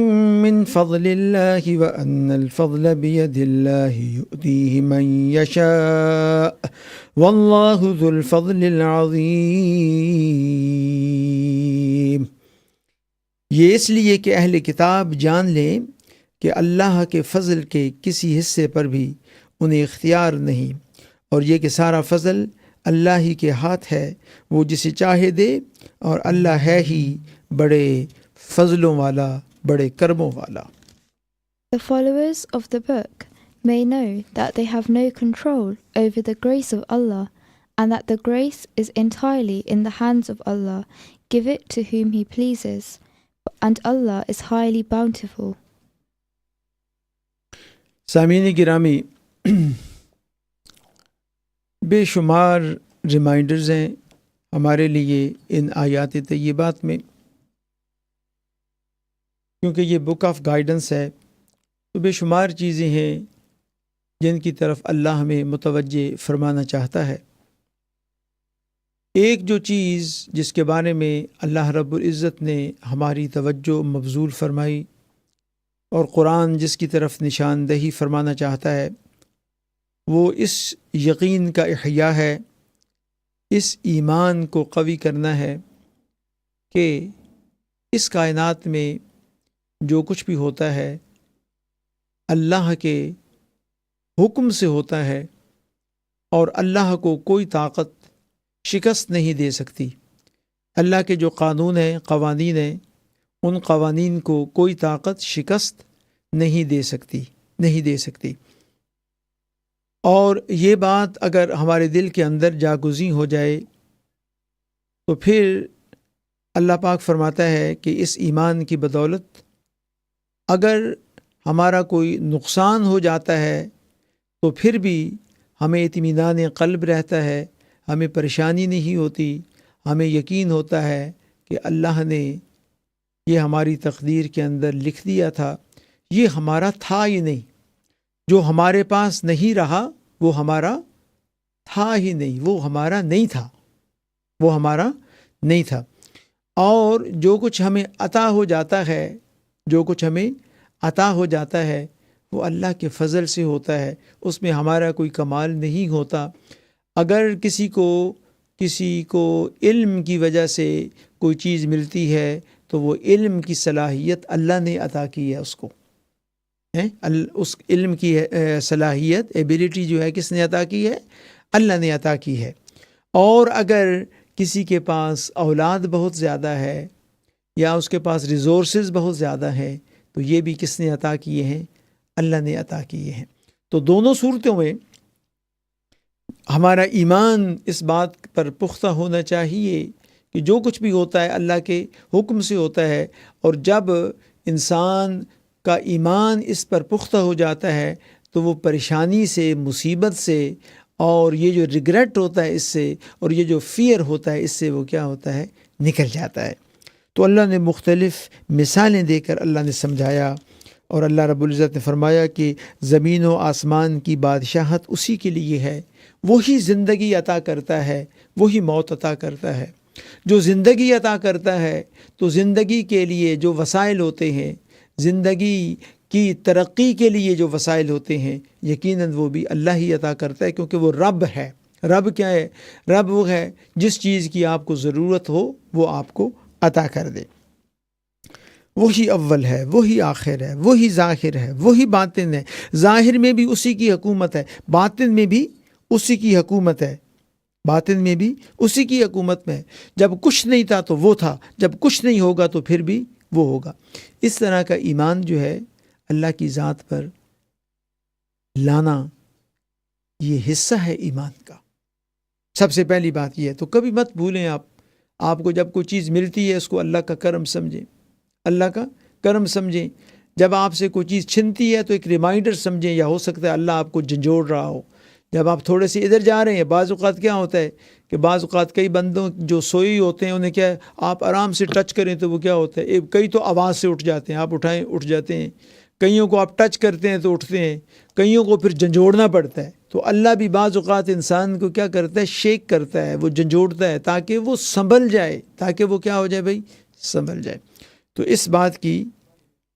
Speaker 2: من فضل الله وأن الفضل بيد الله يؤتيه من يشاء والله ذو الفضل العظيم. یہ اس لیے کہ اہل کتاب جان لیں کہ اللہ کے فضل کے کسی حصے پر بھی انہیں اختیار نہیں، اور یہ کہ سارا فضل اللہ ہی کے ہاتھ ہے، وہ جسے چاہے دے، اور اللہ ہے ہی بڑے فضلوں والا، بڑے کرموں والا.
Speaker 3: The followers of the book may know that they have no control over the grace of Allah, and that the grace is entirely in the hands of Allah. Give it to whom He pleases, and Allah is highly bountiful.
Speaker 2: سامعین گرامی، بے شمار reminders ہیں ہمارے لیے ان آیات طیبات میں، کیونکہ یہ بک آف گائیڈنس ہے تو بے شمار چیزیں ہیں جن کی طرف اللہ ہمیں متوجہ فرمانا چاہتا ہے. ایک جو چیز جس کے بارے میں اللہ رب العزت نے ہماری توجہ مبذول فرمائی اور قرآن جس کی طرف نشاندہی فرمانا چاہتا ہے، وہ اس یقین کا احیاء ہے، اس ایمان کو قوی کرنا ہے کہ اس کائنات میں جو کچھ بھی ہوتا ہے اللہ کے حکم سے ہوتا ہے، اور اللہ کو کوئی طاقت شکست نہیں دے سکتی. اللہ کے جو قانون ہیں، قوانین ہیں، ان قوانین کو کوئی طاقت شکست نہیں دے سکتی. اور یہ بات اگر ہمارے دل کے اندر جاگزیں ہو جائے تو پھر اللہ پاک فرماتا ہے کہ اس ایمان کی بدولت اگر ہمارا کوئی نقصان ہو جاتا ہے تو پھر بھی ہمیں اطمینان قلب رہتا ہے، ہمیں پریشانی نہیں ہوتی، ہمیں یقین ہوتا ہے کہ اللہ نے یہ ہماری تقدیر کے اندر لکھ دیا تھا. یہ ہمارا تھا ہی نہیں، جو ہمارے پاس نہیں رہا وہ ہمارا تھا ہی نہیں، وہ ہمارا نہیں تھا. اور جو کچھ ہمیں عطا ہو جاتا ہے وہ اللہ کے فضل سے ہوتا ہے، اس میں ہمارا کوئی کمال نہیں ہوتا. اگر کسی کو علم کی وجہ سے کوئی چیز ملتی ہے تو وہ علم کی صلاحیت اللہ نے عطا کی ہے، اس علم کی صلاحیت، ایبیلٹی جو ہے کس نے عطا کی ہے؟ اللہ نے عطا کی ہے. اور اگر کسی کے پاس اولاد بہت زیادہ ہے یا اس کے پاس ریسورسز بہت زیادہ ہیں تو یہ بھی کس نے عطا کیے ہیں؟ اللہ نے عطا کیے ہیں. تو دونوں صورتوں میں ہمارا ایمان اس بات پر پختہ ہونا چاہیے کہ جو کچھ بھی ہوتا ہے اللہ کے حکم سے ہوتا ہے، اور جب انسان کا ایمان اس پر پختہ ہو جاتا ہے تو وہ پریشانی سے، مصیبت سے، اور یہ جو ریگریٹ ہوتا ہے اس سے، اور یہ جو فیئر ہوتا ہے اس سے وہ کیا ہوتا ہے؟ نکل جاتا ہے. تو اللہ نے مختلف مثالیں دے کر اللہ نے سمجھایا اور اللہ رب العزت نے فرمایا کہ زمین و آسمان کی بادشاہت اسی کے لیے ہے، وہی زندگی عطا کرتا ہے، وہی موت عطا کرتا ہے۔ جو زندگی عطا کرتا ہے تو زندگی کے لیے جو وسائل ہوتے ہیں، زندگی کی ترقی کے لیے جو وسائل ہوتے ہیں، یقیناً وہ بھی اللہ ہی عطا کرتا ہے، کیونکہ وہ رب ہے۔ رب کیا ہے؟ رب وہ ہے جس چیز کی آپ کو ضرورت ہو وہ آپ کو عطا کر دے۔ وہی اول ہے، وہی آخر ہے، وہی ظاہر ہے، وہی باطن ہے۔ ظاہر میں بھی اسی کی حکومت ہے، باطن میں بھی اسی کی حکومت ہے، باطن میں بھی اسی کی حکومت میں ہے۔ جب کچھ نہیں تھا تو وہ تھا، جب کچھ نہیں ہوگا تو پھر بھی وہ ہوگا۔ اس طرح کا ایمان جو ہے اللہ کی ذات پر لانا، یہ حصہ ہے ایمان کا۔ سب سے پہلی بات یہ ہے، تو کبھی مت بھولیں آپ کو جب کوئی چیز ملتی ہے اس کو اللہ کا کرم سمجھیں، اللہ کا کرم سمجھیں۔ جب آپ سے کوئی چیز چھنتی ہے تو ایک ریمائنڈر سمجھیں، یا ہو سکتا ہے اللہ آپ کو جھنجھوڑ رہا ہو۔ جب آپ تھوڑے سے ادھر جا رہے ہیں، بعض اوقات کیا ہوتا ہے کہ بعض اوقات کئی بندوں جو سوئی ہوتے ہیں انہیں کیا ہے، آپ آرام سے ٹچ کریں تو وہ کیا ہوتا ہے، کئی تو آواز سے اٹھ جاتے ہیں، آپ اٹھائیں اٹھ جاتے ہیں، کئیوں کو آپ ٹچ کرتے ہیں تو اٹھتے ہیں، کئیوں کو پھر جھنجھوڑنا پڑتا ہے۔ تو اللہ بھی بعض اوقات انسان کو کیا کرتا ہے، شیک کرتا ہے، وہ جھنجھوڑتا ہے تاکہ وہ سنبھل جائے، تاکہ وہ کیا ہو جائے بھائی، سنبھل جائے۔ تو اس بات کی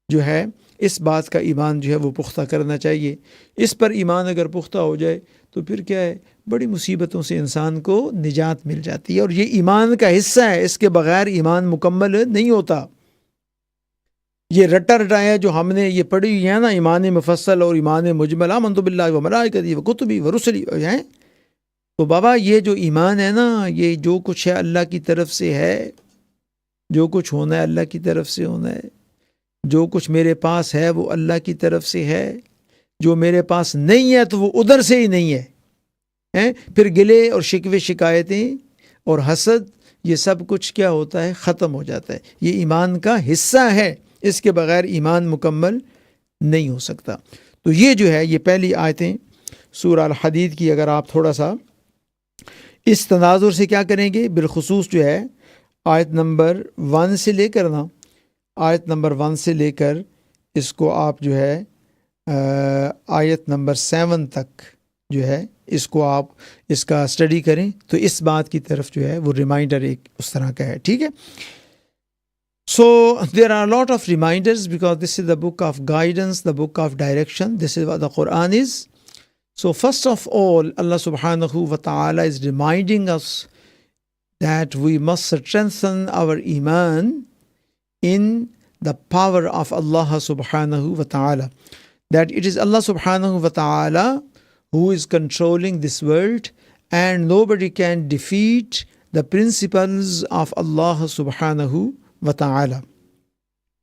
Speaker 2: جو ہے، اس بات کا ایمان جو ہے وہ پختہ کرنا چاہیے۔ اس پر ایمان اگر پختہ ہو جائے تو پھر کیا ہے، بڑی مصیبتوں سے انسان کو نجات مل جاتی ہے، اور یہ ایمان کا حصہ ہے، اس کے بغیر ایمان مکمل نہیں ہوتا۔ یہ رٹا رٹایا جو ہم نے یہ پڑھی ہوئی ہے نا، ایمان مفصل اور ایمان مجمل، آمنت باللہ و ملائکتہ و کتبی و رسلی ہیں، تو بابا یہ جو ایمان ہے نا، یہ جو کچھ ہے اللہ کی طرف سے ہے، جو کچھ ہونا ہے اللہ کی طرف سے ہونا ہے، جو کچھ میرے پاس ہے وہ اللہ کی طرف سے ہے، جو میرے پاس نہیں ہے تو وہ ادھر سے ہی نہیں ہے۔ پھر گلے اور شکوے شکایتیں اور حسد، یہ سب کچھ کیا ہوتا ہے، ختم ہو جاتا ہے۔ یہ ایمان کا حصہ ہے، اس کے بغیر ایمان مکمل نہیں ہو سکتا۔ تو یہ جو ہے، یہ پہلی آیتیں سورہ الحدید کی اگر آپ تھوڑا سا اس تناظر سے کیا کریں گے، بالخصوص جو ہے آیت نمبر 1 سے لے کر نا، آیت نمبر 1 سے لے کر اس کو آپ جو ہے آیت نمبر 7 تک جو ہے اس کو آپ اس کا اسٹڈی کریں، تو اس بات کی طرف جو ہے وہ ریمائنڈر ایک اس طرح کا ہے، ٹھیک ہے۔ So there are a lot of reminders because this is the book of guidance, the book of direction. This is what the Quran is. So first of all, Allah subhanahu wa ta'ala is reminding us that we must strengthen our iman in the power of Allah subhanahu wa ta'ala. That it is Allah subhanahu wa ta'ala who is controlling this world, and nobody can defeat the principles of Allah subhanahu wa ta'ala.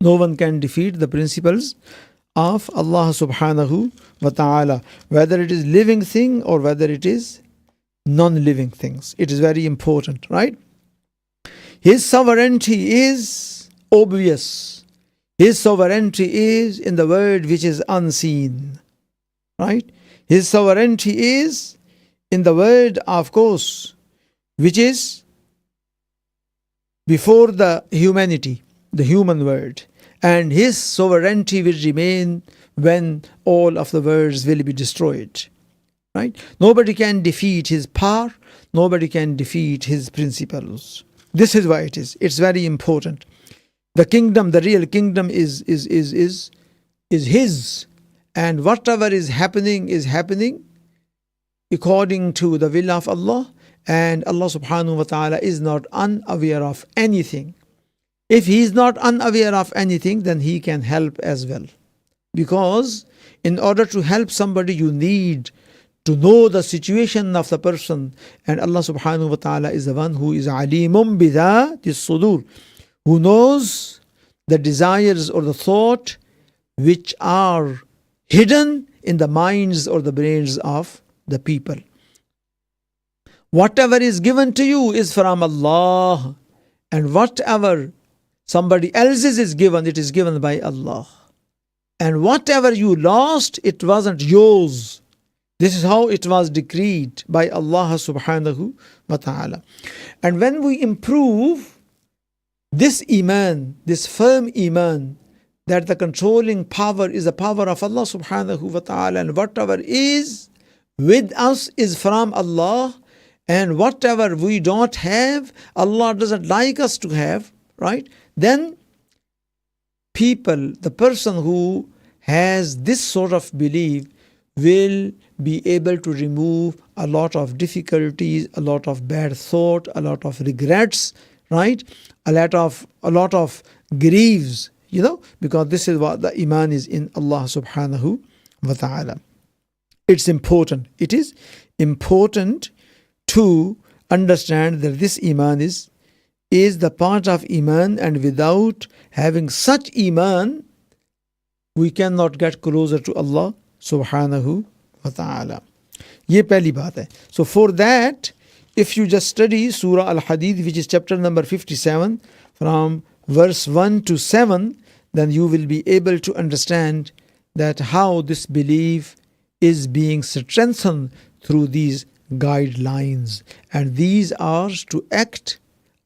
Speaker 2: No one can defeat the principles of Allah subhanahu wa ta'ala, whether it is living thing or whether it is non-living things. It is very important, right? His sovereignty is obvious. His sovereignty is in the word which is unseen, right? His sovereignty is in the word, of course, which is before the humanity, the human world, and his sovereignty will remain when all of the words will be destroyed, right? Nobody can defeat his power, nobody can defeat his principles. This is why it is. It's very important. The kingdom, the real kingdom is his, and whatever is happening according to the will of Allah. And Allah subhanahu wa ta'ala is not unaware of anything. If he is not unaware of anything, then he can help as well. Because in order to help somebody, you need to know the situation of the person. And Allah subhanahu wa ta'ala is the one who is alimun bidhatis sudur, who knows the desires or the thought which are hidden in the minds or the brains of the people. Whatever is given to you is from Allah, and whatever somebody else's is given, it is given by Allah. And whatever you lost, it wasn't yours. This is how it was decreed by Allah subhanahu wa ta'ala. And when we improve this iman, this firm iman, that the controlling power is the power of Allah subhanahu wa ta'ala, and whatever is with us is from Allah, and whatever we don't have, Allah doesn't like us to have, right? Then people, the person who has this sort of belief will be able to remove a lot of difficulties, a lot of bad thought, a lot of regrets, right? A lot of griefs, because this is what the iman is in Allah subhanahu wa ta'ala. It's important. It is important to understand that this iman is the part of iman, and without having such iman, we cannot get closer to Allah subhanahu wa ta'ala. Ye pehli baat hai. So for that, if you just study Surah Al-Hadid, which is chapter number 57, from verse 1 to 7, then you will be able to understand that how this belief is being strengthened through these guidelines. And these are to act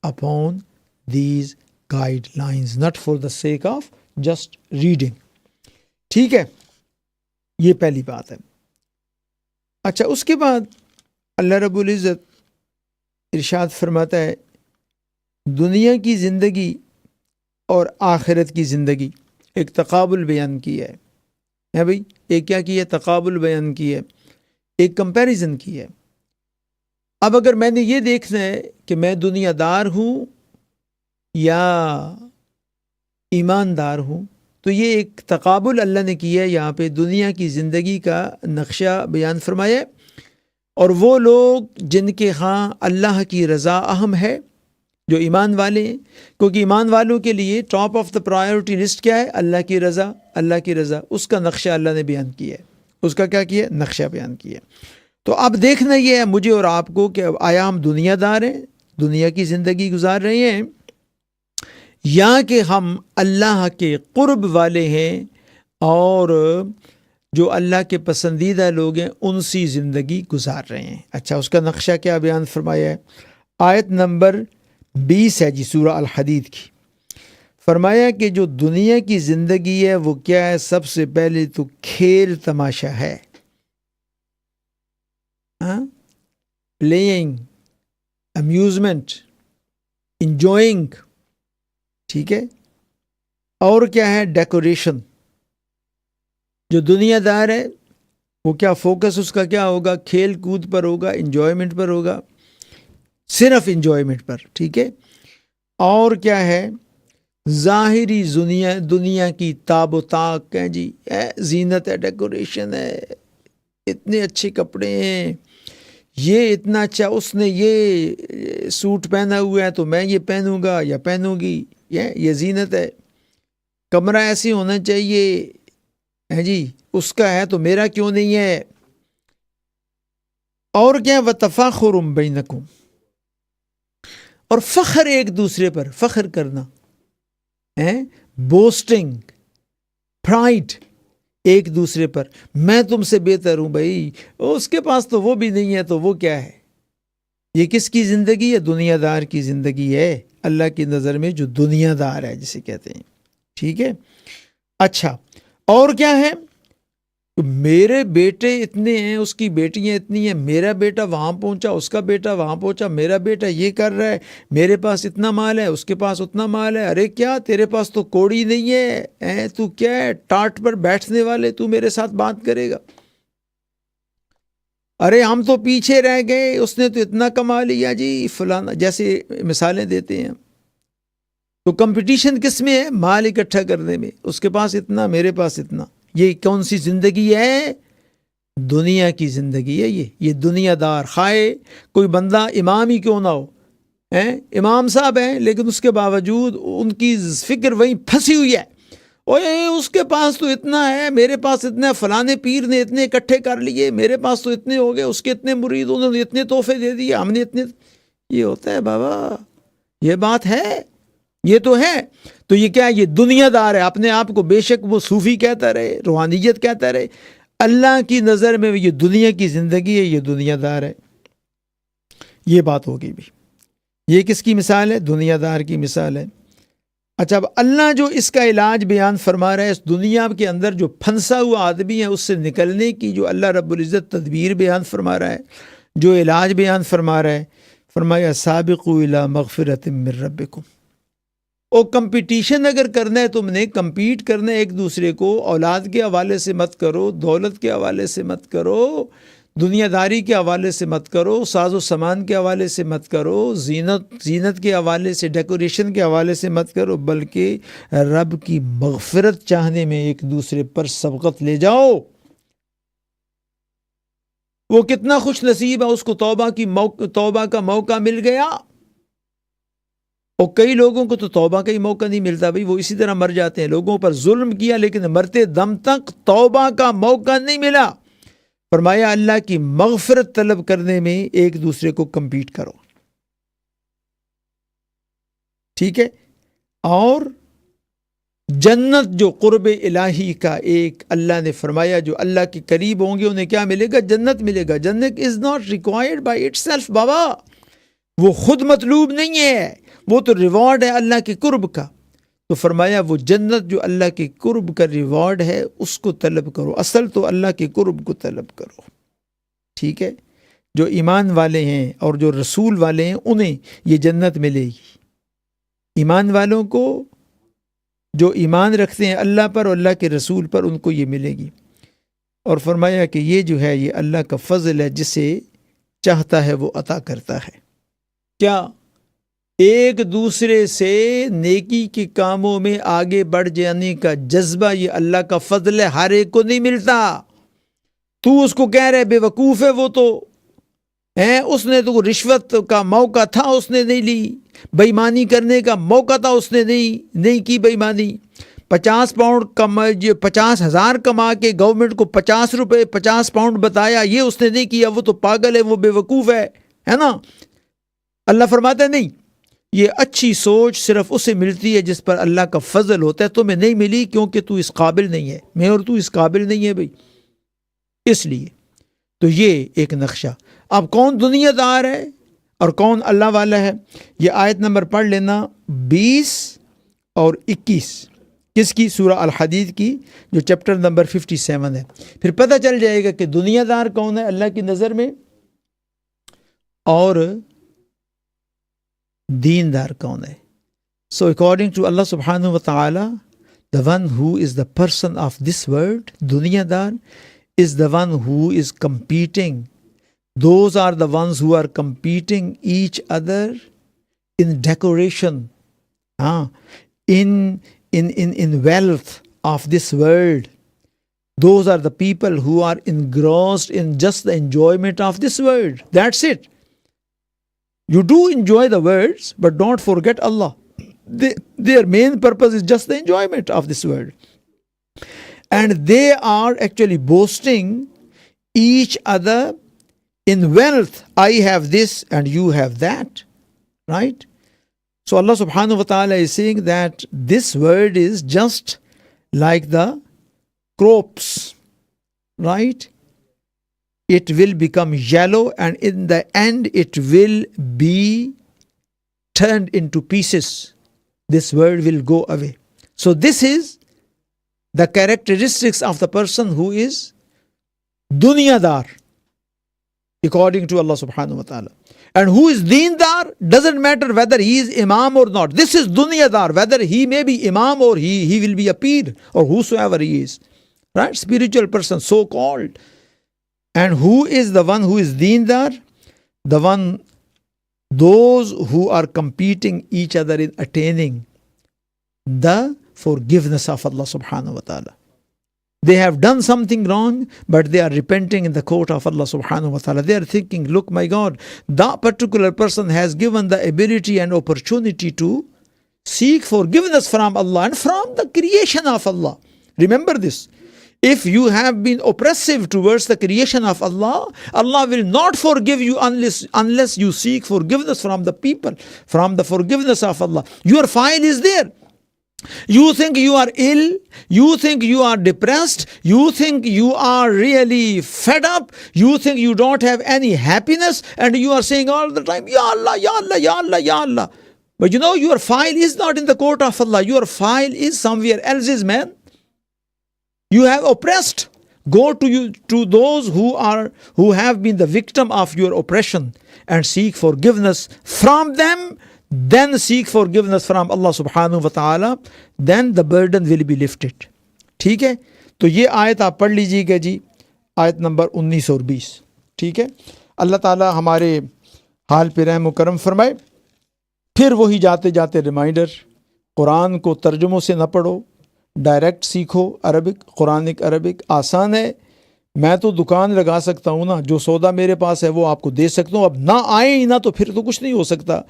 Speaker 2: upon these guidelines, not for the sake of just reading. ٹھیک ہے، یہ پہلی بات ہے. اچھا، اس کے بعد اللہ رب العزت ارشاد فرماتا ہے دنیا کی زندگی اور آخرت کی زندگی ایک تقابل بیان کیا ہے بھائی. ایک کیا کیا ہے؟ تقابل بیان کیا ہے، ایک کمپیریزن کی ہے. اب اگر میں نے یہ دیکھنا ہے کہ میں دنیا دار ہوں یا ایماندار ہوں، تو یہ ایک تقابل اللہ نے کیا ہے. یہاں پہ دنیا کی زندگی کا نقشہ بیان فرمایا، اور وہ لوگ جن کے ہاں اللہ کی رضا اہم ہے، جو ایمان والے ہیں، کیونکہ ایمان والوں کے لیے top of the priority list کیا ہے؟ اللہ کی رضا. اللہ کی رضا، اس کا نقشہ اللہ نے بیان کیا ہے. اس کا کیا کیا ہے؟ نقشہ بیان کیا ہے. تو اب دیکھنا یہ ہے مجھے اور آپ کو کہ آیا ہم دنیا دار ہیں، دنیا کی زندگی گزار رہے ہیں، یا کہ ہم اللہ کے قرب والے ہیں اور جو اللہ کے پسندیدہ لوگ ہیں ان سی زندگی گزار رہے ہیں. اچھا، اس کا نقشہ کیا بیان فرمایا ہے؟ آیت نمبر 20 ہے جی سورہ الحدید کی. فرمایا کہ جو دنیا کی زندگی ہے وہ کیا ہے؟ سب سے پہلے تو کھیل تماشا ہے، پلینگ، امیوزمنٹ، انجوائنگ. ٹھیک ہے، اور کیا ہے؟ ڈیکوریشن. جو دنیا دار ہے وہ کیا فوکس اس کا کیا ہوگا؟ کھیل کود پر ہوگا، انجوائمنٹ پر ہوگا، صرف انجوائمنٹ پر. ٹھیک ہے، اور کیا ہے؟ ظاہری دنیا کی تاب و تاک ہے جی، زینت ہے، ڈیکوریشن ہے، اتنے اچھے کپڑے ہیں، یہ اتنا اچھا، اس نے یہ سوٹ پہنا ہوا ہے تو میں یہ پہنوں گا یا پہنوں گی، یہ زینت ہے. کمرہ ایسی ہونا چاہیے ہے جی، اس کا ہے تو میرا کیوں نہیں ہے. اور کیا؟ وَتَفَاخُرٌ بَيْنَكُمْ، اور فخر ایک دوسرے پر، فخر کرنا، بوسٹنگ، پرائڈ ایک دوسرے پر. میں تم سے بہتر ہوں بھائی، اس کے پاس تو وہ بھی نہیں ہے تو وہ کیا ہے؟ یہ کس کی زندگی ہے؟ دنیا دار کی زندگی ہے، اللہ کی نظر میں جو دنیا دار ہے جسے کہتے ہیں. ٹھیک ہے. اچھا، اور کیا ہے؟ میرے بیٹے اتنے ہیں، اس کی بیٹیاں اتنی ہیں، میرا بیٹا وہاں پہنچا، اس کا بیٹا وہاں پہنچا، میرا بیٹا یہ کر رہا ہے، میرے پاس اتنا مال ہے، اس کے پاس اتنا مال ہے. ارے کیا تیرے پاس تو کوڑی نہیں ہے، تو کیا ہے ٹاٹ پر بیٹھنے والے، تو میرے ساتھ بات کرے گا؟ ارے ہم تو پیچھے رہ گئے، اس نے تو اتنا کما لیا جی فلانا، جیسے مثالیں دیتے ہیں. تو کمپٹیشن کس میں ہے؟ مال اکٹھا کرنے میں. اس کے پاس اتنا، میرے پاس اتنا. یہ کون سی زندگی ہے؟ دنیا کی زندگی ہے. یہ دنیا دار. خواہ کوئی بندہ امام ہی کیوں نہ ہو، امام صاحب ہیں لیکن اس کے باوجود ان کی فکر وہیں پھنسی ہوئی ہے. اس کے پاس تو اتنا ہے، میرے پاس اتنا، فلانے پیر نے اتنے اکٹھے کر لیے، میرے پاس تو اتنے ہو گئے، اس کے اتنے مرید، انہوں نے اتنے تحفے دے دیے، ہم نے اتنے. یہ ہوتا ہے بابا، یہ بات ہے، یہ تو ہے. تو یہ کیا ہے؟ یہ دنیا دار ہے. اپنے آپ کو بے شک وہ صوفی کہتا رہے، روحانیت کہتا رہے، اللہ کی نظر میں یہ دنیا کی زندگی ہے، یہ دنیا دار ہے. یہ بات ہوگی بھی. یہ کس کی مثال ہے؟ دنیا دار کی مثال ہے. اچھا اب اللہ جو اس کا علاج بیان فرما رہا ہے، اس دنیا کے اندر جو پھنسا ہوا آدمی ہے اس سے نکلنے کی جو اللہ رب العزت تدبیر بیان فرما رہا ہے، جو علاج بیان فرما رہا ہے، فرمایا سابقوا الی مغفرۃ من ربکم. اور کمپٹیشن اگر کرنا ہے، تم نے کمپیٹ کرنا ہے ایک دوسرے کو، اولاد کے حوالے سے مت کرو، دولت کے حوالے سے مت کرو، دنیا داری کے حوالے سے مت کرو، ساز و سامان کے حوالے سے مت کرو، زینت کے حوالے سے، ڈیکوریشن کے حوالے سے مت کرو، بلکہ رب کی مغفرت چاہنے میں ایک دوسرے پر سبقت لے جاؤ. وہ کتنا خوش نصیب ہے، اس کو توبہ کا موقع مل گیا. اور کئی لوگوں کو تو توبہ کا ہی موقع نہیں ملتا بھائی، وہ اسی طرح مر جاتے ہیں. لوگوں پر ظلم کیا لیکن مرتے دم تک توبہ کا موقع نہیں ملا. فرمایا اللہ کی مغفرت طلب کرنے میں ایک دوسرے کو کمپیٹ کرو، ٹھیک ہے. اور جنت جو قرب الہی کا ایک اللہ نے فرمایا جو اللہ کے قریب ہوں گے انہیں کیا ملے گا؟ جنت ملے گا. جنت is not required by it self بابا، وہ خود مطلوب نہیں ہے، وہ تو ریوارڈ ہے اللہ کے قرب کا. تو فرمایا وہ جنت جو اللہ کے قرب کا ریوارڈ ہے اس کو طلب کرو. اصل تو اللہ کے قرب کو طلب کرو، ٹھیک ہے. جو ایمان والے ہیں اور جو رسول والے ہیں انہیں یہ جنت ملے گی. ایمان والوں کو جو ایمان رکھتے ہیں اللہ پر اور اللہ کے رسول پر ان کو یہ ملے گی. اور فرمایا کہ یہ جو ہے یہ اللہ کا فضل ہے، جسے چاہتا ہے وہ عطا کرتا ہے. کیا ایک دوسرے سے نیکی کے کاموں میں آگے بڑھ جانے کا جذبہ یہ اللہ کا فضل ہے، ہر ایک کو نہیں ملتا. تو اس کو کہہ رہے بے وقوف ہے، وہ تو اس نے تو رشوت کا موقع تھا اس نے نہیں لی، بےایمانی کرنے کا موقع تھا اس نے نہیں کی بےایمانی. 50 پاؤنڈ 50,000 کما کے گورنمنٹ کو 50 روپے 50 پاؤنڈ بتایا، یہ اس نے نہیں کیا، وہ تو پاگل ہے، وہ بے وقوف ہے نا. اللہ فرماتا ہے نہیں، یہ اچھی سوچ صرف اسے ملتی ہے جس پر اللہ کا فضل ہوتا ہے. تمہیں نہیں ملی کیونکہ تو اس قابل نہیں ہے، میں اور تو اس قابل نہیں ہے بھائی، اس لیے. تو یہ ایک نقشہ. اب کون دنیا دار ہے اور کون اللہ والا ہے؟ یہ آیت نمبر پڑھ لینا 20 اور 21 کس کی؟ سورہ الحدید کی، جو چیپٹر نمبر 57 ہے. پھر پتہ چل جائے گا کہ دنیا دار کون ہے اللہ کی نظر میں اور دیندار کون ہے. So according to Allah subhanahu wa ta'ala, the one who is the person of this world, dunyadar, is the one who is competing. Those are the ones who are competing each other in decoration, in wealth of this world. Those are the people who are engrossed in just the enjoyment of this world. That's it. You do enjoy the words, but don't forget Allah. Their main purpose is just the enjoyment of this world. And they are actually boasting each other in wealth. I have this and you have that. Right? So Allah subhanahu wa ta'ala is saying that this world is just like the crops. Right? It will become yellow and in the end it will be turned into pieces. This world will go away. So this is the characteristics of the person who is dunyadar, according to Allah subhanahu wa ta'ala. And who is deendar, doesn't matter whether he is imam or not. This is dunyadar, whether he may be imam or he will be a peer or whosoever he is. Right? Spiritual person, so called. And who is the one who is deendar? Those who are competing each other in attaining the forgiveness of Allah subhanahu wa ta'ala. They have done something wrong, but they are repenting in the court of Allah subhanahu wa ta'ala. They are thinking, look, my God, that particular person has given the ability and opportunity to seek forgiveness from Allah and from the creation of Allah. Remember this. If you have been oppressive towards the creation of Allah, Allah will not forgive you unless you seek forgiveness from the people, from the forgiveness of Allah. Your file is there. You think you are ill, you think you are depressed, you think you are really fed up, you think you don't have any happiness, and you are saying all the time, Ya Allah, Ya Allah, Ya Allah, Ya Allah. But you know, your file is not in the court of Allah. Your file is somewhere else, man. You have oppressed. Go to those who have been the victim of your oppression and seek forgiveness from them. Then seek forgiveness from Allah subhanahu wa ta'ala. Then the burden will be lifted. ٹھیک ہے. تو یہ آیت آپ پڑھ لیجیے گا جی, آیت number 19 اور 20. ٹھیک ہے. اللہ تعالی ہمارے حال پہ رحم و کرم فرمائے. پھر وہی جاتے جاتے ریمائنڈر, قرآن کو ترجموں سے نہ پڑھو, ڈائریکٹ سیکھو عربک. قرآنک عربک آسان ہے. میں تو دکان لگا سکتا ہوں نا, جو سودا میرے پاس ہے وہ آپ کو دے سکتا ہوں. اب نہ آئے ہی نہ تو پھر تو کچھ نہیں ہو سکتا.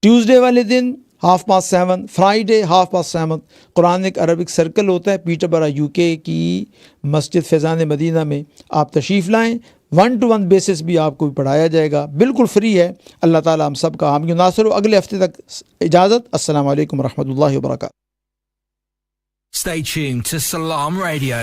Speaker 2: ٹیوزڈے والے دن 7:30, فرائیڈے 7:30 قرآنک عربک سرکل ہوتا ہے پیٹربرا UK کی مسجد فیضان مدینہ میں. آپ تشریف لائیں, 1-to-1 بیسس بھی آپ کو پڑھایا جائے گا, بالکل فری ہے. اللہ تعالیٰ ہم سب کا حامی و ناصر ہو. اگلے ہفتے تک اجازت. السلام علیکم ورحمۃ اللہ وبرکاتہ.
Speaker 1: Stay tuned to Salam Radio.